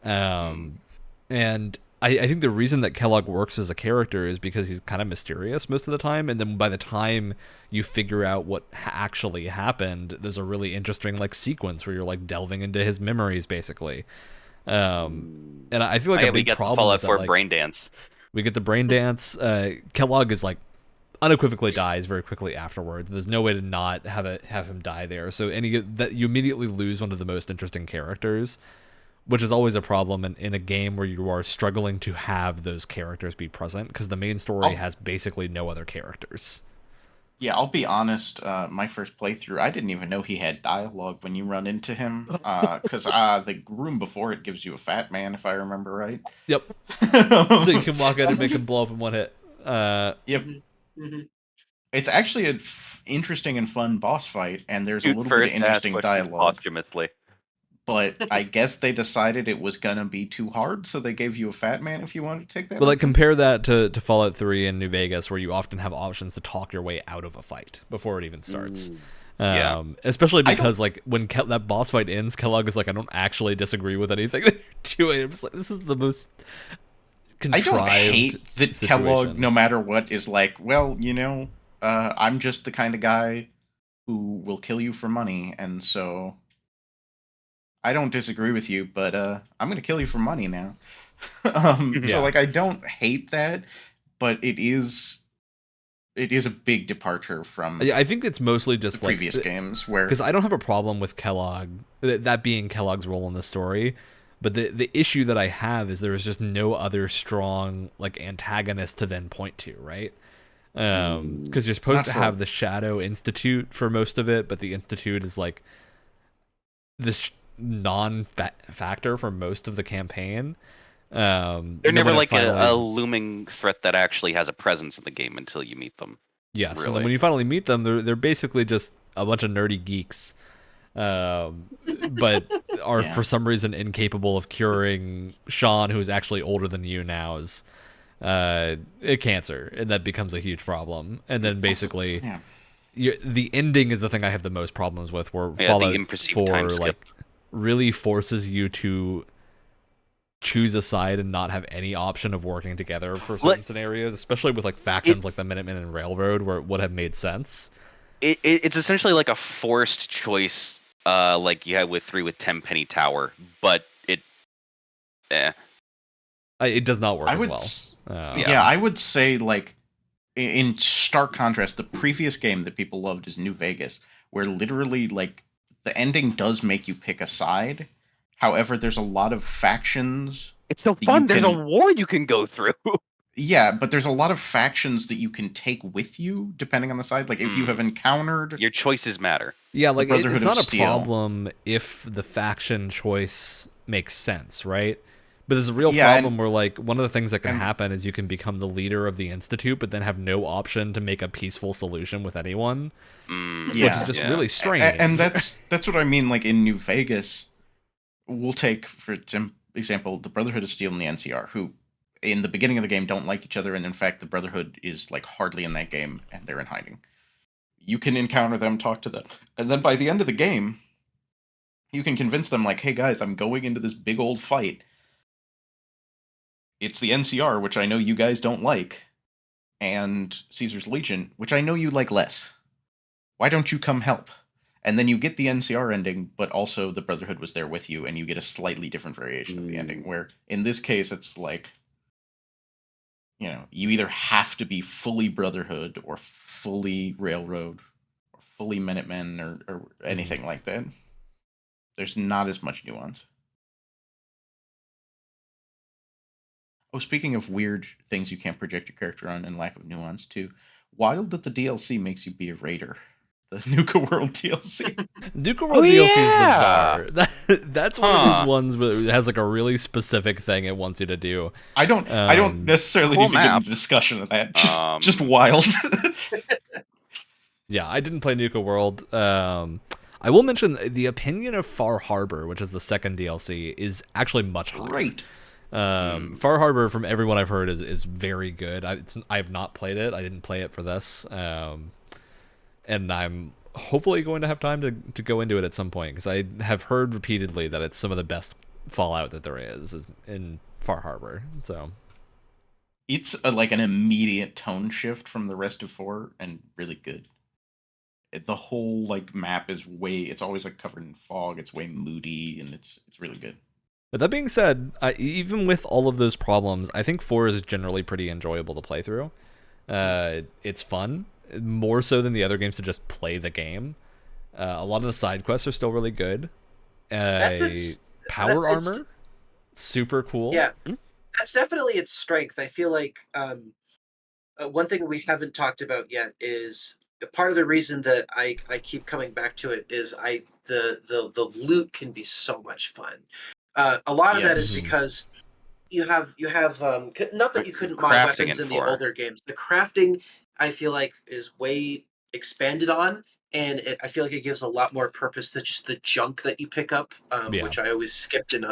And I think the reason that Kellogg works as a character is because he's kind of mysterious most of the time, and then by the time you figure out what actually happened, there's a really interesting like sequence where you're like delving into his memories, basically. And I feel like a big problem is that like, brain dance. We get the brain dance. Kellogg is like unequivocally dies very quickly afterwards. There's no way to not have him die there. So that you immediately lose one of the most interesting characters, which is always a problem in a game where you are struggling to have those characters be present, because the main story has basically no other characters. Yeah, I'll be honest, my first playthrough, I didn't even know he had dialogue when you run into him, because the room before it gives you a fat man, if I remember right. Yep. So you can walk out and make him blow up in one hit. Yep. Mm-hmm. It's actually an interesting and fun boss fight, and there's a little bit of interesting dialogue. Posthumously. But I guess they decided it was going to be too hard, so they gave you a fat man if you wanted to take that. But like, compare that to Fallout 3 and New Vegas, where you often have options to talk your way out of a fight before it even starts. Especially because like when that boss fight ends, Kellogg is like, I don't actually disagree with anything that you're doing. I'm just like, this is the most contrived I don't hate that situation. Kellogg, no matter what, is like, well, I'm just the kind of guy who will kill you for money, and so I don't disagree with you, but I'm going to kill you for money now. So, like, I don't hate that, but it is it is a big departure from I think it's mostly just the previous games, where because I don't have a problem with Kellogg, that being Kellogg's role in the story, but the issue that I have is there is just no other strong like antagonist to then point to, right? Because you're supposed to have the Shadow Institute for most of it, but the Institute is like this non-factor for most of the campaign. They're never like a looming threat that actually has a presence in the game until you meet them. Yes, really. And then when you finally meet them, they're basically just a bunch of nerdy geeks, but are for some reason incapable of curing Sean, who is actually older than you now, is cancer, and that becomes a huge problem. And then basically, the ending is the thing I have the most problems with, where Fallout 4 like really forces you to choose a side and not have any option of working together for certain scenarios, especially with like factions like the Minutemen and Railroad, where it would have made sense. It's essentially like a forced choice, like you had with 3 with Tenpenny Tower, but it does not work as well. I would say, like, in stark contrast, the previous game that people loved is New Vegas, where literally, like, the ending does make you pick a side. However, there's a lot of factions. It's so fun. There's a war you can go through. Yeah, but there's a lot of factions that you can take with you, depending on the side. Like, if you have encountered... Your choices matter. Yeah, like, it's not a problem if the faction choice makes sense, right? But there's a real problem where, like, one of the things that can happen is you can become the leader of the Institute, but then have no option to make a peaceful solution with anyone, which is just really strange. And that's what I mean, like, in New Vegas, we'll take, for example, the Brotherhood of Steel and the NCR, who, in the beginning of the game, don't like each other, and in fact, the Brotherhood is, like, hardly in that game, and they're in hiding. You can encounter them, talk to them, and then by the end of the game, you can convince them, like, hey guys, I'm going into this big old fight. It's the NCR, which I know you guys don't like, and Caesar's Legion, which I know you like less. Why don't you come help? And then you get the NCR ending, but also the Brotherhood was there with you, and you get a slightly different variation of the ending, where in this case it's like, you know, you either have to be fully Brotherhood or fully Railroad or fully Minutemen or anything like that. There's not as much nuance. Oh, speaking of weird things you can't project your character on and lack of nuance too, wild that the DLC makes you be a raider. The Nuka World DLC. Nuka World DLC is bizarre. That's one of these ones where it has like a really specific thing it wants you to do. I don't necessarily need to get into discussion of that. Just wild. Yeah, I didn't play Nuka World. I will mention the opinion of Far Harbor, which is the second DLC, is actually much higher. Great. Far Harbor, from everyone I've heard, is very good. I have not played it. I didn't play it for this. And I'm hopefully going to have time to go into it at some point, because I have heard repeatedly that it's some of the best Fallout that there is in Far Harbor. So it's like an immediate tone shift from the rest of 4, and really good. The whole like map is it's always like covered in fog. It's way moody, and it's really good. But that being said, even with all of those problems, I think 4 is generally pretty enjoyable to play through. It's fun, more so than the other games, to just play the game. A lot of the side quests are still really good. Power armor, super cool. Yeah, that's definitely its strength. I feel like one thing we haven't talked about yet is part of the reason that I keep coming back to it is the loot can be so much fun. A lot of that is because you have not that you couldn't mod weapons in the older games. The crafting, I feel like, is way expanded on, and I feel like it gives a lot more purpose to just the junk that you pick up, which I always skipped in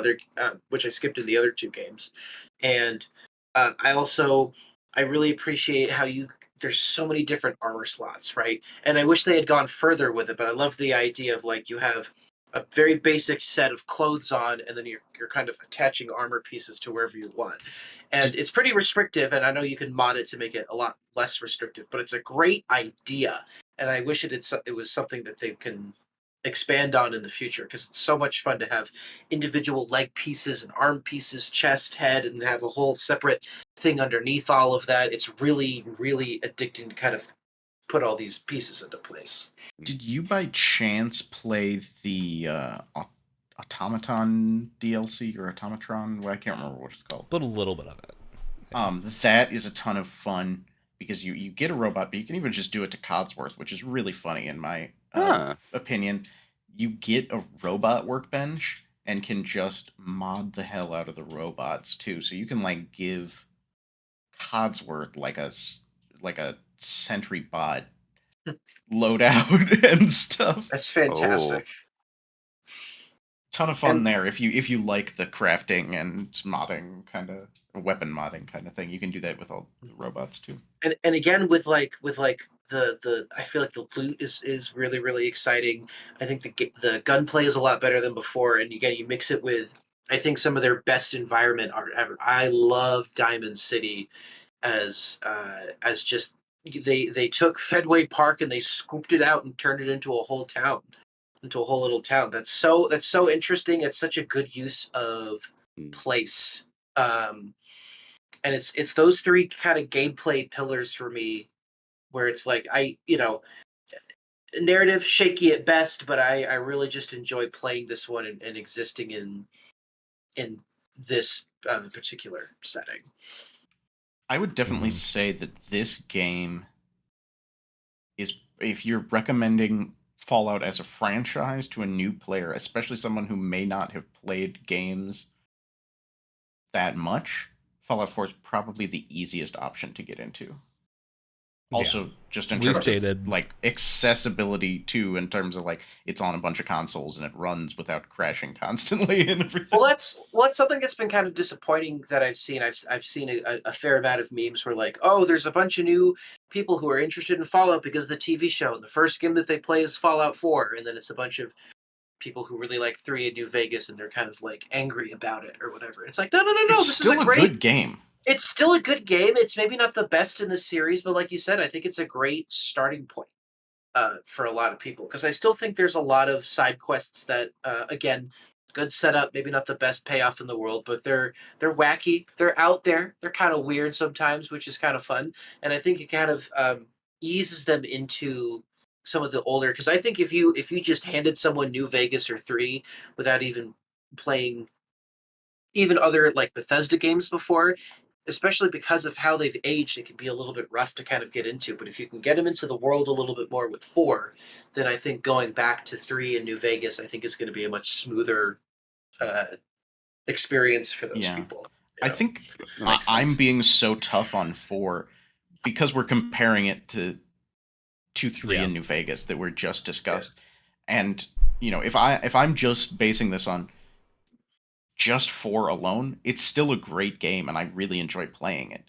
which I skipped in the other 2 games. And I really appreciate how there's so many different armor slots, right? And I wish they had gone further with it, but I love the idea of like you have a very basic set of clothes on, and then you're kind of attaching armor pieces to wherever you want. And it's pretty restrictive, and I know you can mod it to make it a lot less restrictive, but it's a great idea, and I wish it was something that they can expand on in the future, because it's so much fun to have individual leg pieces and arm pieces, chest, head, and have a whole separate thing underneath all of that. It's really, really addicting to kind of put all these pieces into place. Did you by chance play the Automaton DLC or Automatron? Well, I can't remember what it's called. But a little bit of it. That is a ton of fun because you get a robot, but you can even just do it to Codsworth, which is really funny in my opinion. You get a robot workbench and can just mod the hell out of the robots too. So you can like give Codsworth like a sentry bot loadout and stuff. That's fantastic. Ton of fun there if you like the crafting and modding kind of weapon modding kind of thing. You can do that with all the robots too. And again with like the I feel like the loot is really, really exciting. I think the gunplay is a lot better than before, and again you mix it with, I think, some of their best environment art ever. I love Diamond City as just they took Fenway Park and they scooped it out and turned it into a whole town. Into a whole little town. That's so interesting. It's such a good use of place. And it's those three kind of gameplay pillars for me, where it's like narrative shaky at best, but I really just enjoy playing this one and existing in this particular setting. I would definitely say that this game is, if you're recommending Fallout as a franchise to a new player, especially someone who may not have played games that much, Fallout 4 is probably the easiest option to get into. Also, just in terms of like accessibility too, in terms of like it's on a bunch of consoles and it runs without crashing constantly and everything. Well, that's something that's been kind of disappointing that I've seen. I've seen a fair amount of memes where like, oh, there's a bunch of new people who are interested in Fallout because of the TV show, and the first game that they play is Fallout 4, and then it's a bunch of people who really like 3 in New Vegas, and they're kind of like angry about it or whatever. It's like, no, this is a great game. It's still a good game. It's maybe not the best in the series, but like you said, I think it's a great starting point for a lot of people, because I still think there's a lot of side quests that, again, good setup, maybe not the best payoff in the world, but they're wacky, they're out there, they're kind of weird sometimes, which is kind of fun, and I think it kind of eases them into some of the older. Because I think if you just handed someone New Vegas or 3 without even playing even other like Bethesda games before, especially because of how they've aged, it can be a little bit rough to kind of get into. But if you can get them into the world a little bit more with 4, then I think going back to 3 in New Vegas, I think is going to be a much smoother experience for those people. I think I'm being so tough on 4 because we're comparing it to 2, 3 in New Vegas that were just discussed. And if I'm just basing this on just 4 alone, it's still a great game and I really enjoy playing it.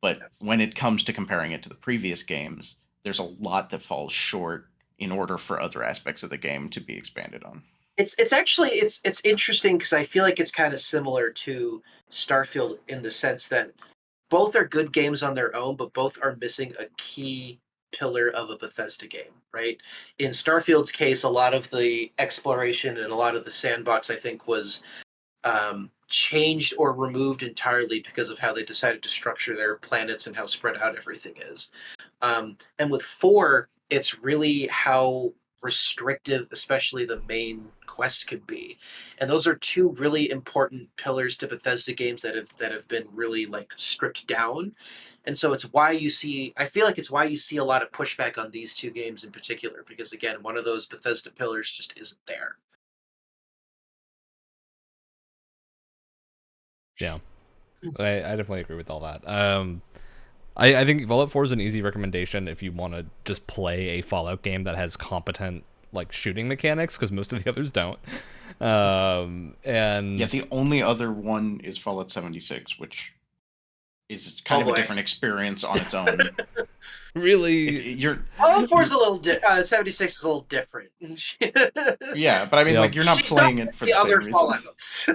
But when it comes to comparing it to the previous games, there's a lot that falls short in order for other aspects of the game to be expanded on. It's actually it's interesting because I feel like it's kind of similar to Starfield in the sense that both are good games on their own, but both are missing a key pillar of a Bethesda game, right? In Starfield's case, a lot of the exploration and a lot of the sandbox, I think, was changed or removed entirely because of how they decided to structure their planets and how spread out everything is. And with 4, it's really how restrictive, especially the main quest could be. And those are 2 really important pillars to Bethesda games that have been really like stripped down. And so it's why you see, I feel like it's why you see a lot of pushback on these 2 games in particular, because again, one of those Bethesda pillars just isn't there. Yeah, I definitely agree with all that. I think Fallout 4 is an easy recommendation if you want to just play a Fallout game that has competent like shooting mechanics, because most of the others don't. And the only other one is Fallout 76, which is kind of a different experience on its own. Really, Fallout 4 is a little 76 is a little different. Yeah, but I mean, like, you're not playing it for the other Fallouts.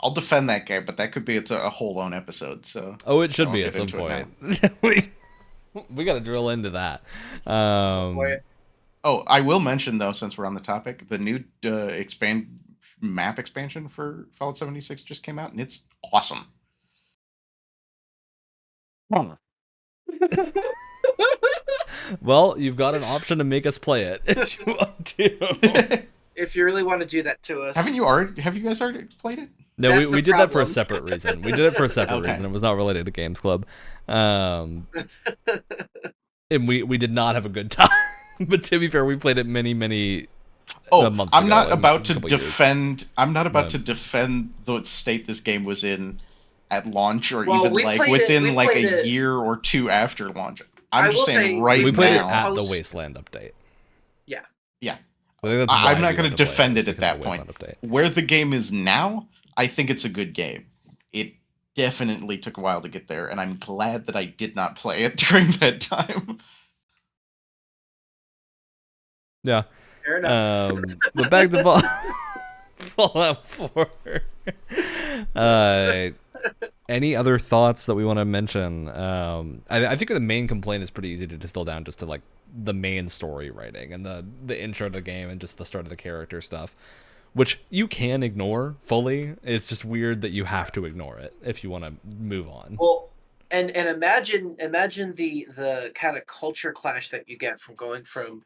I'll defend that game, but that could be a whole own episode. So it should be at some point. we got to drill into that. Oh, I will mention though, since we're on the topic, the new map expansion for Fallout 76 just came out, and it's awesome. Well, you've got an option to make us play it if you want to. If you really want to do that to us. Have you guys already played it? No, That's we the did that for a problem. separate reason. We did it for a separate Okay. reason. It was not related to Games Club. And we did not have a good time. But to be fair, we played it many months I'm ago, not in about a to couple years. defend. I'm not about No. to defend the state this game was in at launch, or Well, even we like played within it- we like played a it- year or two after launch. I I'm just will saying say right We played now. it at the Post- Wasteland update. Yeah, I think that's I'm why not we going went to play defend it because at that of the point. Wasteland update. Where the game is now, I think it's a good game. It definitely took a while to get there, and I'm glad that I did not play it during that time. Yeah. Fair enough. But back to Fallout 4. Any other thoughts that we want to mention? I think the main complaint is pretty easy to distill down just to like the main story writing and the intro to the game and just the start of the character stuff, which you can ignore fully. It's just weird that you have to ignore it if you want to move on. Well, and imagine the kind of culture clash that you get from going from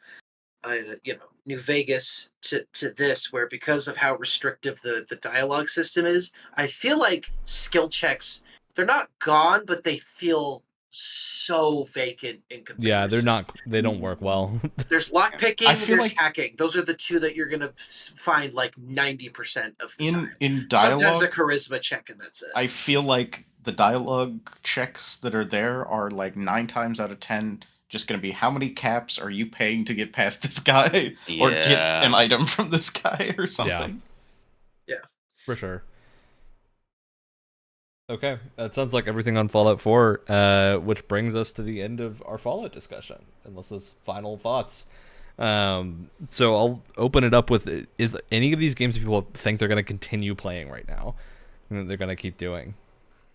New Vegas to this, where because of how restrictive the dialogue system is, I feel like skill checks, they're not gone, but they feel so vacant in comparison. Yeah, they don't work well. There's lockpicking, I feel there's like- hacking. Those are the two that you're gonna find like 90% of the time. In Sometimes a dialogue, charisma check, and that's it. I feel like the dialogue checks that are there are like 9 times out of 10 just going to be how many caps are you paying to get past this guy or get Yeah. an item from this guy or something. For sure. Okay, that sounds like everything on Fallout 4, which brings us to the end of our Fallout discussion, unless there's final thoughts. So I'll open it up with, is any of these games that people think they're going to continue playing right now? And that they're going to keep doing?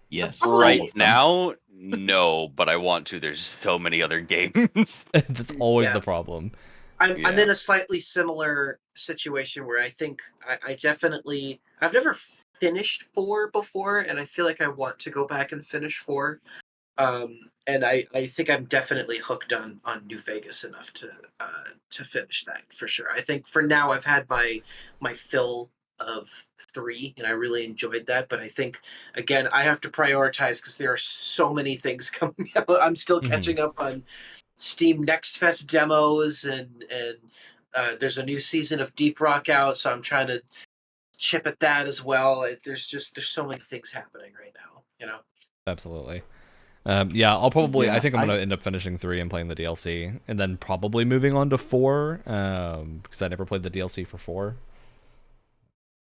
Yes. all Right of them. now, no, but I want to. There's so many other games. That's always Yeah. the problem. I'm Yeah. in a slightly similar situation where I think I definitely, I've never finished 4 before, and I feel like I want to go back and finish 4. And I think I'm definitely hooked on New Vegas enough to finish that for sure. I think for now I've had my fill of 3, and I really enjoyed that. But I think again I have to prioritize because there are so many things coming out. I'm still catching up on Steam Next Fest demos, and there's a new season of Deep Rock out, so I'm trying to chip at that as well. There's so many things happening right now, you know. Absolutely. Yeah, I'll probably. Yeah, I think I'm gonna end up finishing 3 and playing the DLC, and then probably moving on to 4, because I never played the DLC for 4.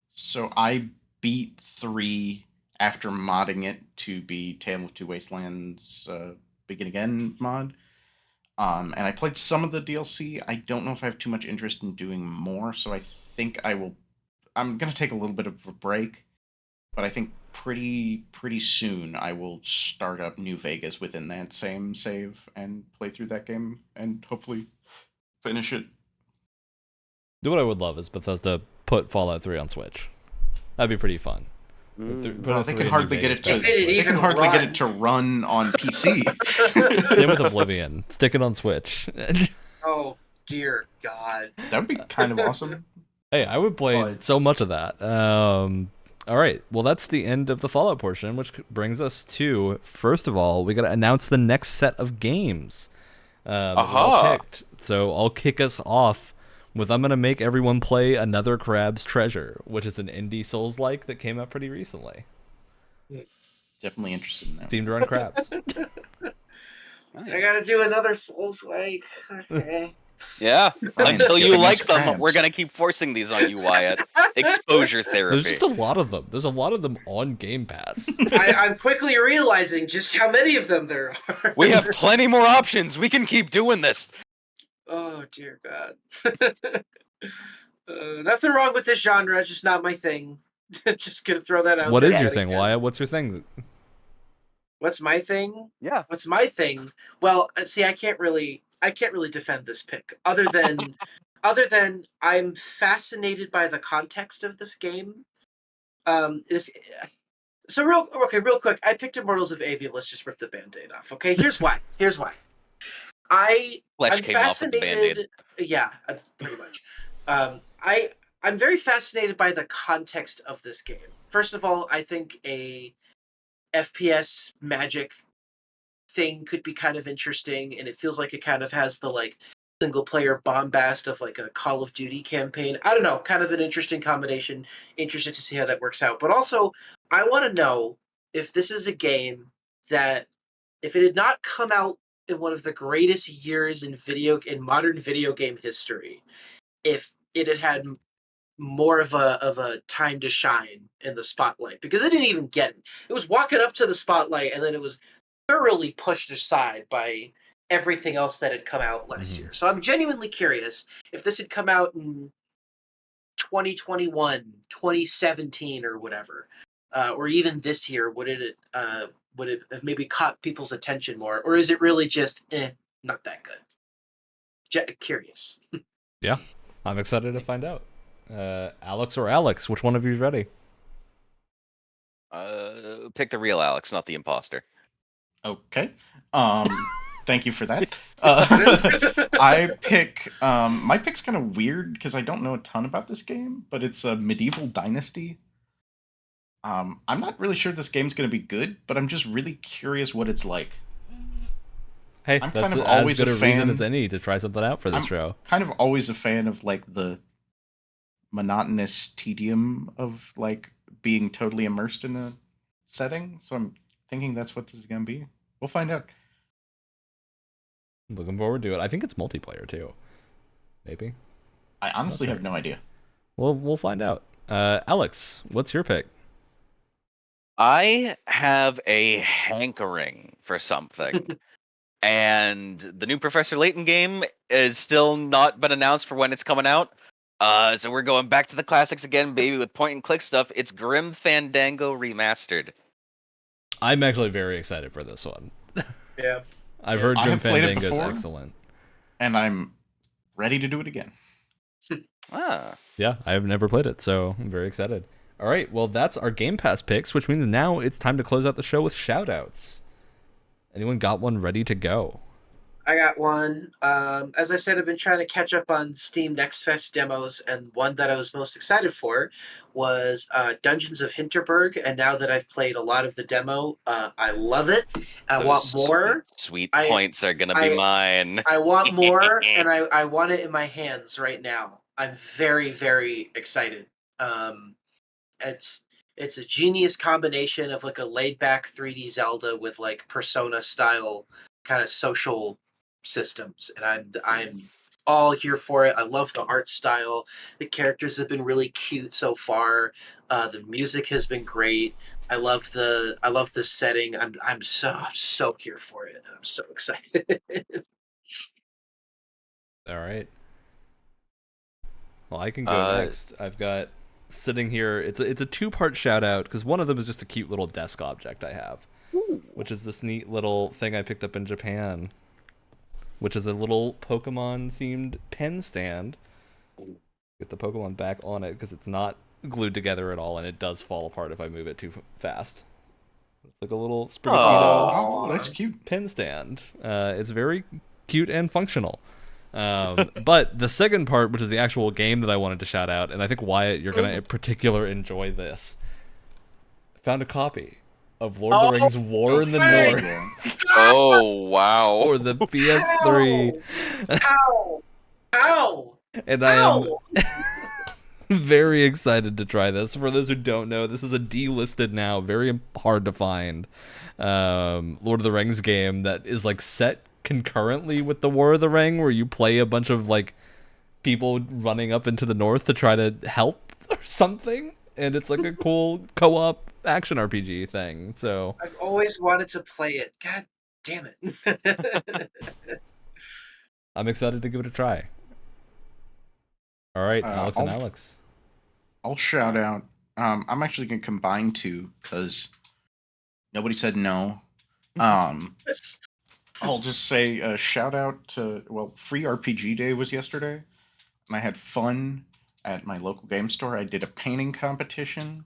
So I beat 3 after modding it to be Tale of Two Wastelands Begin Again mod. And I played some of the DLC. I don't know if I have too much interest in doing more, so I think I'm going to take a little bit of a break, but I think pretty soon I will start up New Vegas within that same save and play through that game and hopefully finish it. What I would love is Bethesda put Fallout 3 on Switch. That'd be pretty fun. Put Well, a they 3 can in hardly New get it Vegas to. If it They even can hardly get run. it to run on PC. Same with Oblivion. Stick it on Switch. Oh dear God. That would be kind of awesome. Hey, I would play But- so much of that. All right. Well, that's the end of the Fallout portion, which brings us to, first of all, we got to announce the next set of games that we all Aha. picked. So I'll kick us off with I'm going to make everyone play Another Crab's Treasure, which is an indie Souls-like that came out pretty recently. Definitely interested in that. Themed around crabs. I gotta do another Souls like. Okay. Yeah, Brian's until you giving us like them, crabs. we're gonna keep forcing these on you, Wyatt. Exposure There's therapy. just a lot of them. There's a lot of them on Game Pass. I'm quickly realizing just how many of them there are. We have plenty more options. We can keep doing this. Oh dear God. Nothing wrong with this genre, just not my thing. Just gonna throw that out. What there is your again. thing, Wyatt? What's your thing? What's my thing? Yeah. What's my thing? Well, see, I can't really. I can't really defend this pick other than I'm fascinated by the context of this game. Is so real quick. I picked Immortals of Avium. Let's just rip the Band-Aid off. Okay, here's why. Flesh I'm came off with the Band-Aid. fascinated. Yeah, pretty much. I'm very fascinated by the context of this game. First of all, I think a FPS magic thing could be kind of interesting, and it feels like it kind of has the like single player bombast of like a Call of Duty campaign. I don't know, kind of an interesting combination. Interested to see how that works out. But also, I want to know if this is a game that, if it had not come out in one of the greatest years in modern video game history, if it had had more of a time to shine in the spotlight, because it didn't even get it. It was walking up to the spotlight, and then it was thoroughly pushed aside by everything else that had come out last year. So I'm genuinely curious if this had come out in 2021, 2017, or whatever, or even this year, would it have maybe caught people's attention more, or is it really just not that good? Curious. Yeah, I'm excited to find out. Alex or Alex, which one of you is ready? Pick the real Alex, not the imposter. Okay. Thank you for that. I pick. My pick's kind of weird because I don't know a ton about this game, but it's a Medieval Dynasty. I'm not really sure this game's going to be good, but I'm just really curious what it's like. Hey, I'm that's kind of as always good a a reason fan- as any to try something out for this I'm show. kind of always a fan of like the monotonous tedium of like being totally immersed in a setting. So I'm thinking that's what this is going to be. We'll find out. Looking forward to it. I think it's multiplayer too. Maybe. I honestly Okay. have no idea. We'll find out. Alex, what's your pick? I have a hankering for something. And the new Professor Layton game is still not been announced for when it's coming out. So we're going back to the classics again, baby, with point and click stuff. It's Grim Fandango Remastered. I'm actually very excited for this one. Yeah. I've heard I Grim have played it Fandango is before. excellent. And I'm ready to do it again. Ah. Yeah, I have never played it, so I'm very excited. All right, well, that's our Game Pass picks, which means now it's time to close out the show with shout-outs. Anyone got one ready to go? I got one. As I said, I've been trying to catch up on Steam Next Fest demos, and one that I was most excited for was Dungeons of Hinterberg. And now that I've played a lot of the demo, I love it. I want more. Sweet I- points are gonna be mine. I want more, and I want it in my hands right now. I'm very, very excited. It's a genius combination of like a laid back 3D Zelda with like Persona style kind of social systems, and I'm all here for it. I love the art style. The characters have been really cute so far. The music has been great. I love the setting. I'm so here for it. I'm so excited. All right. Well, I can go next. I've got sitting here. It's a two-part shout-out because one of them is just a cute little desk object I have, which is this neat little thing I picked up in Japan, which is a little Pokemon-themed pen stand. Get the Pokemon back on it because it's not glued together at all, and it does fall apart if I move it too fast. It's like a little Sprigatito Oh, that's cute. pen stand. It's very cute and functional. But the second part, which is the actual game that I wanted to shout out, and I think Wyatt, you're gonna in particular enjoy this. I found a copy of Lord of the Rings War in the North Oh wow! for the PS3. How? And I am very excited to try this. For those who don't know, this is a delisted now, very hard to find Lord of the Rings game that is like set concurrently with the War of the Ring, where you play a bunch of like people running up into the north to try to help or something, and it's like a cool co-op action RPG thing. So I've always wanted to play it. God damn it. I'm excited to give it a try. All right, Alex and I'll- Alex. I'll shout out. I'm actually going to combine two because nobody said no. I'll just say a shout out to, Free RPG Day was yesterday, and I had fun at my local game store. I did a painting competition,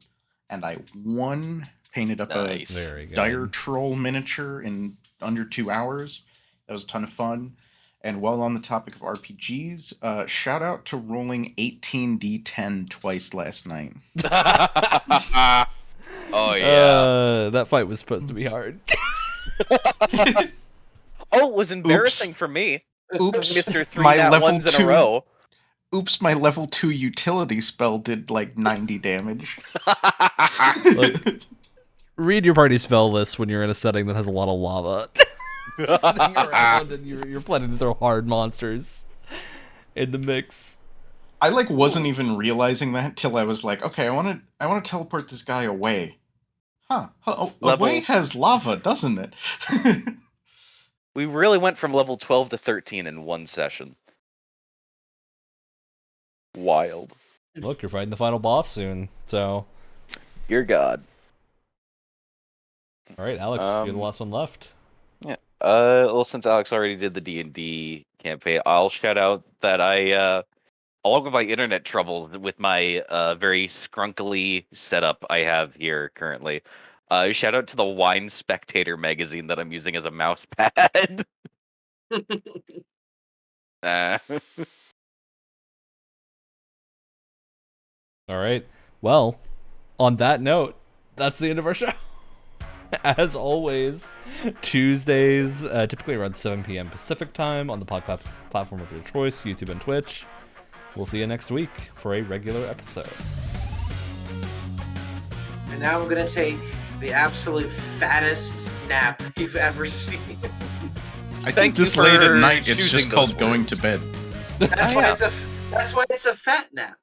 and I won. Painted up Nice. a Very good. dire troll miniature in under 2 hours. That was a ton of fun. And while on the topic of RPGs, shout out to rolling 18d10 twice last night. Oh yeah. That fight was supposed to be hard. Oh, it was embarrassing for me. Oops. Mr. 3 My nat level ones in 2 a row. Oops, my level 2 utility spell did like 90 damage. Look, read your party spell list when you're in a setting that has a lot of lava sitting around and you're planning to throw hard monsters in the mix. I wasn't even realizing that till I was like, okay, I want to teleport this guy away. Away has lava, doesn't it? We really went from level 12 to 13 in one session. Wild. Look, you're fighting the final boss soon, so... Dear God. All right, Alex, you're the last one left. Yeah. Well, since Alex already did the D&D campaign, I'll shout out that along with my internet troubles with my very scrunkily setup I have here currently, shout out to the Wine Spectator magazine that I'm using as a mouse pad. All right. Well, on that note, that's the end of our show. As always, Tuesdays, typically around 7 p.m. Pacific time on the podcast platform of your choice, YouTube and Twitch. We'll see you next week for a regular episode. And now I'm going to take the absolute fattest nap you've ever seen. I think this late at night, it's just called going to bed. That's why it's a fat nap.